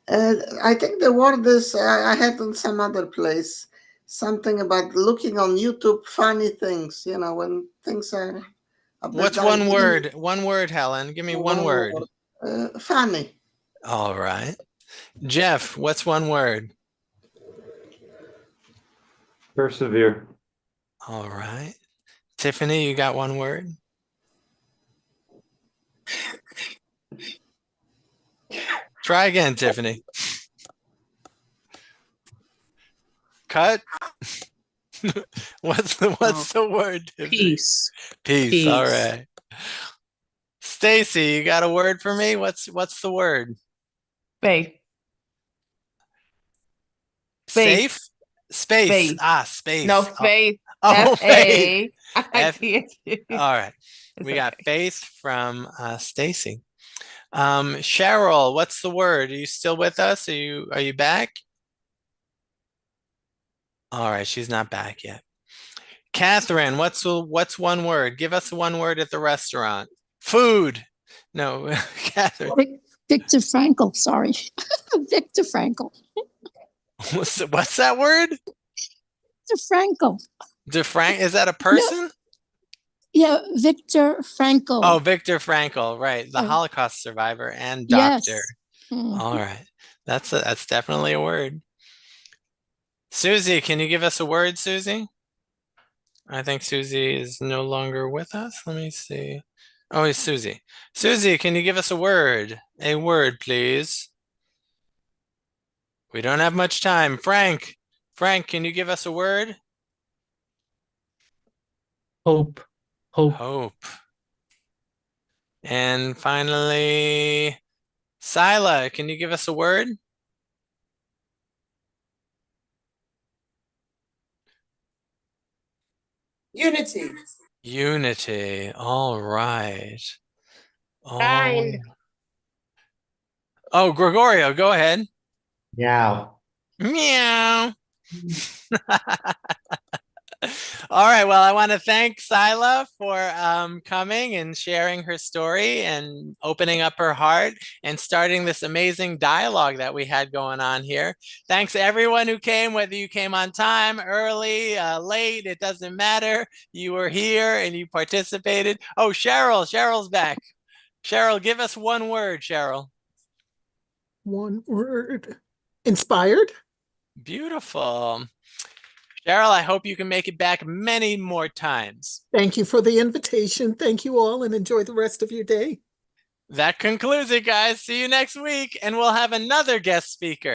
S13: I think the word is I had on some other place something about looking on YouTube funny things. You know, when things are a bit
S3: What's one
S13: done.
S3: word? One word, Helen. Give me one word.
S13: Funny.
S3: All right. Jeff, what's one word?
S1: Persevere.
S3: All right. Tiffany, you got one word? Try again, Tiffany. Cut. What's the word, Tiffany?
S5: Peace.
S3: Peace. All right. Stacy, you got a word for me? What's the word?
S6: Faith.
S3: Safe? Space.
S6: Faith.
S3: Space.
S6: No, faith.
S3: Oh, faith.
S6: F-A.
S3: All right. We got faith from Stacy. Cheryl, what's the word? Are you still with us? Are you back? All right, she's not back yet. Catherine, what's one word? Give us one word at the restaurant. Food. No, Catherine.
S9: Viktor Frankl, sorry. Viktor Frankl.
S3: What's that word?
S9: Viktor Frankl.
S3: Is that a person?
S9: No. Yeah, Viktor Frankl.
S3: Oh, Viktor Frankl, right. The Holocaust survivor and doctor.
S9: Yes. Mm-hmm.
S3: All right. That's definitely a word. Susie, can you give us a word, Susie? I think Susie is no longer with us. Let me see. Oh, it's Susie. Susie, can you give us a word? A word, please. We don't have much time. Frank, can you give us a word?
S11: Hope.
S3: Hope. And finally, Sileah, can you give us a word?
S4: Unity.
S3: Unity. All right.
S6: Kind.
S3: Oh, Gregorio, go ahead.
S12: Meow.
S3: Meow. All right. Well, I want to thank Sileah for coming and sharing her story and opening up her heart and starting this amazing dialogue that we had going on here. Thanks to everyone who came, whether you came on time, early, late, it doesn't matter. You were here and you participated. Oh, Cheryl's back. Cheryl, give us one word, Cheryl.
S10: One word. Inspired.
S3: Beautiful. Cheryl, I hope you can make it back many more times.
S10: Thank you for the invitation. Thank you all, and enjoy the rest of your day.
S3: That concludes it, guys. See you next week, and we'll have another guest speaker.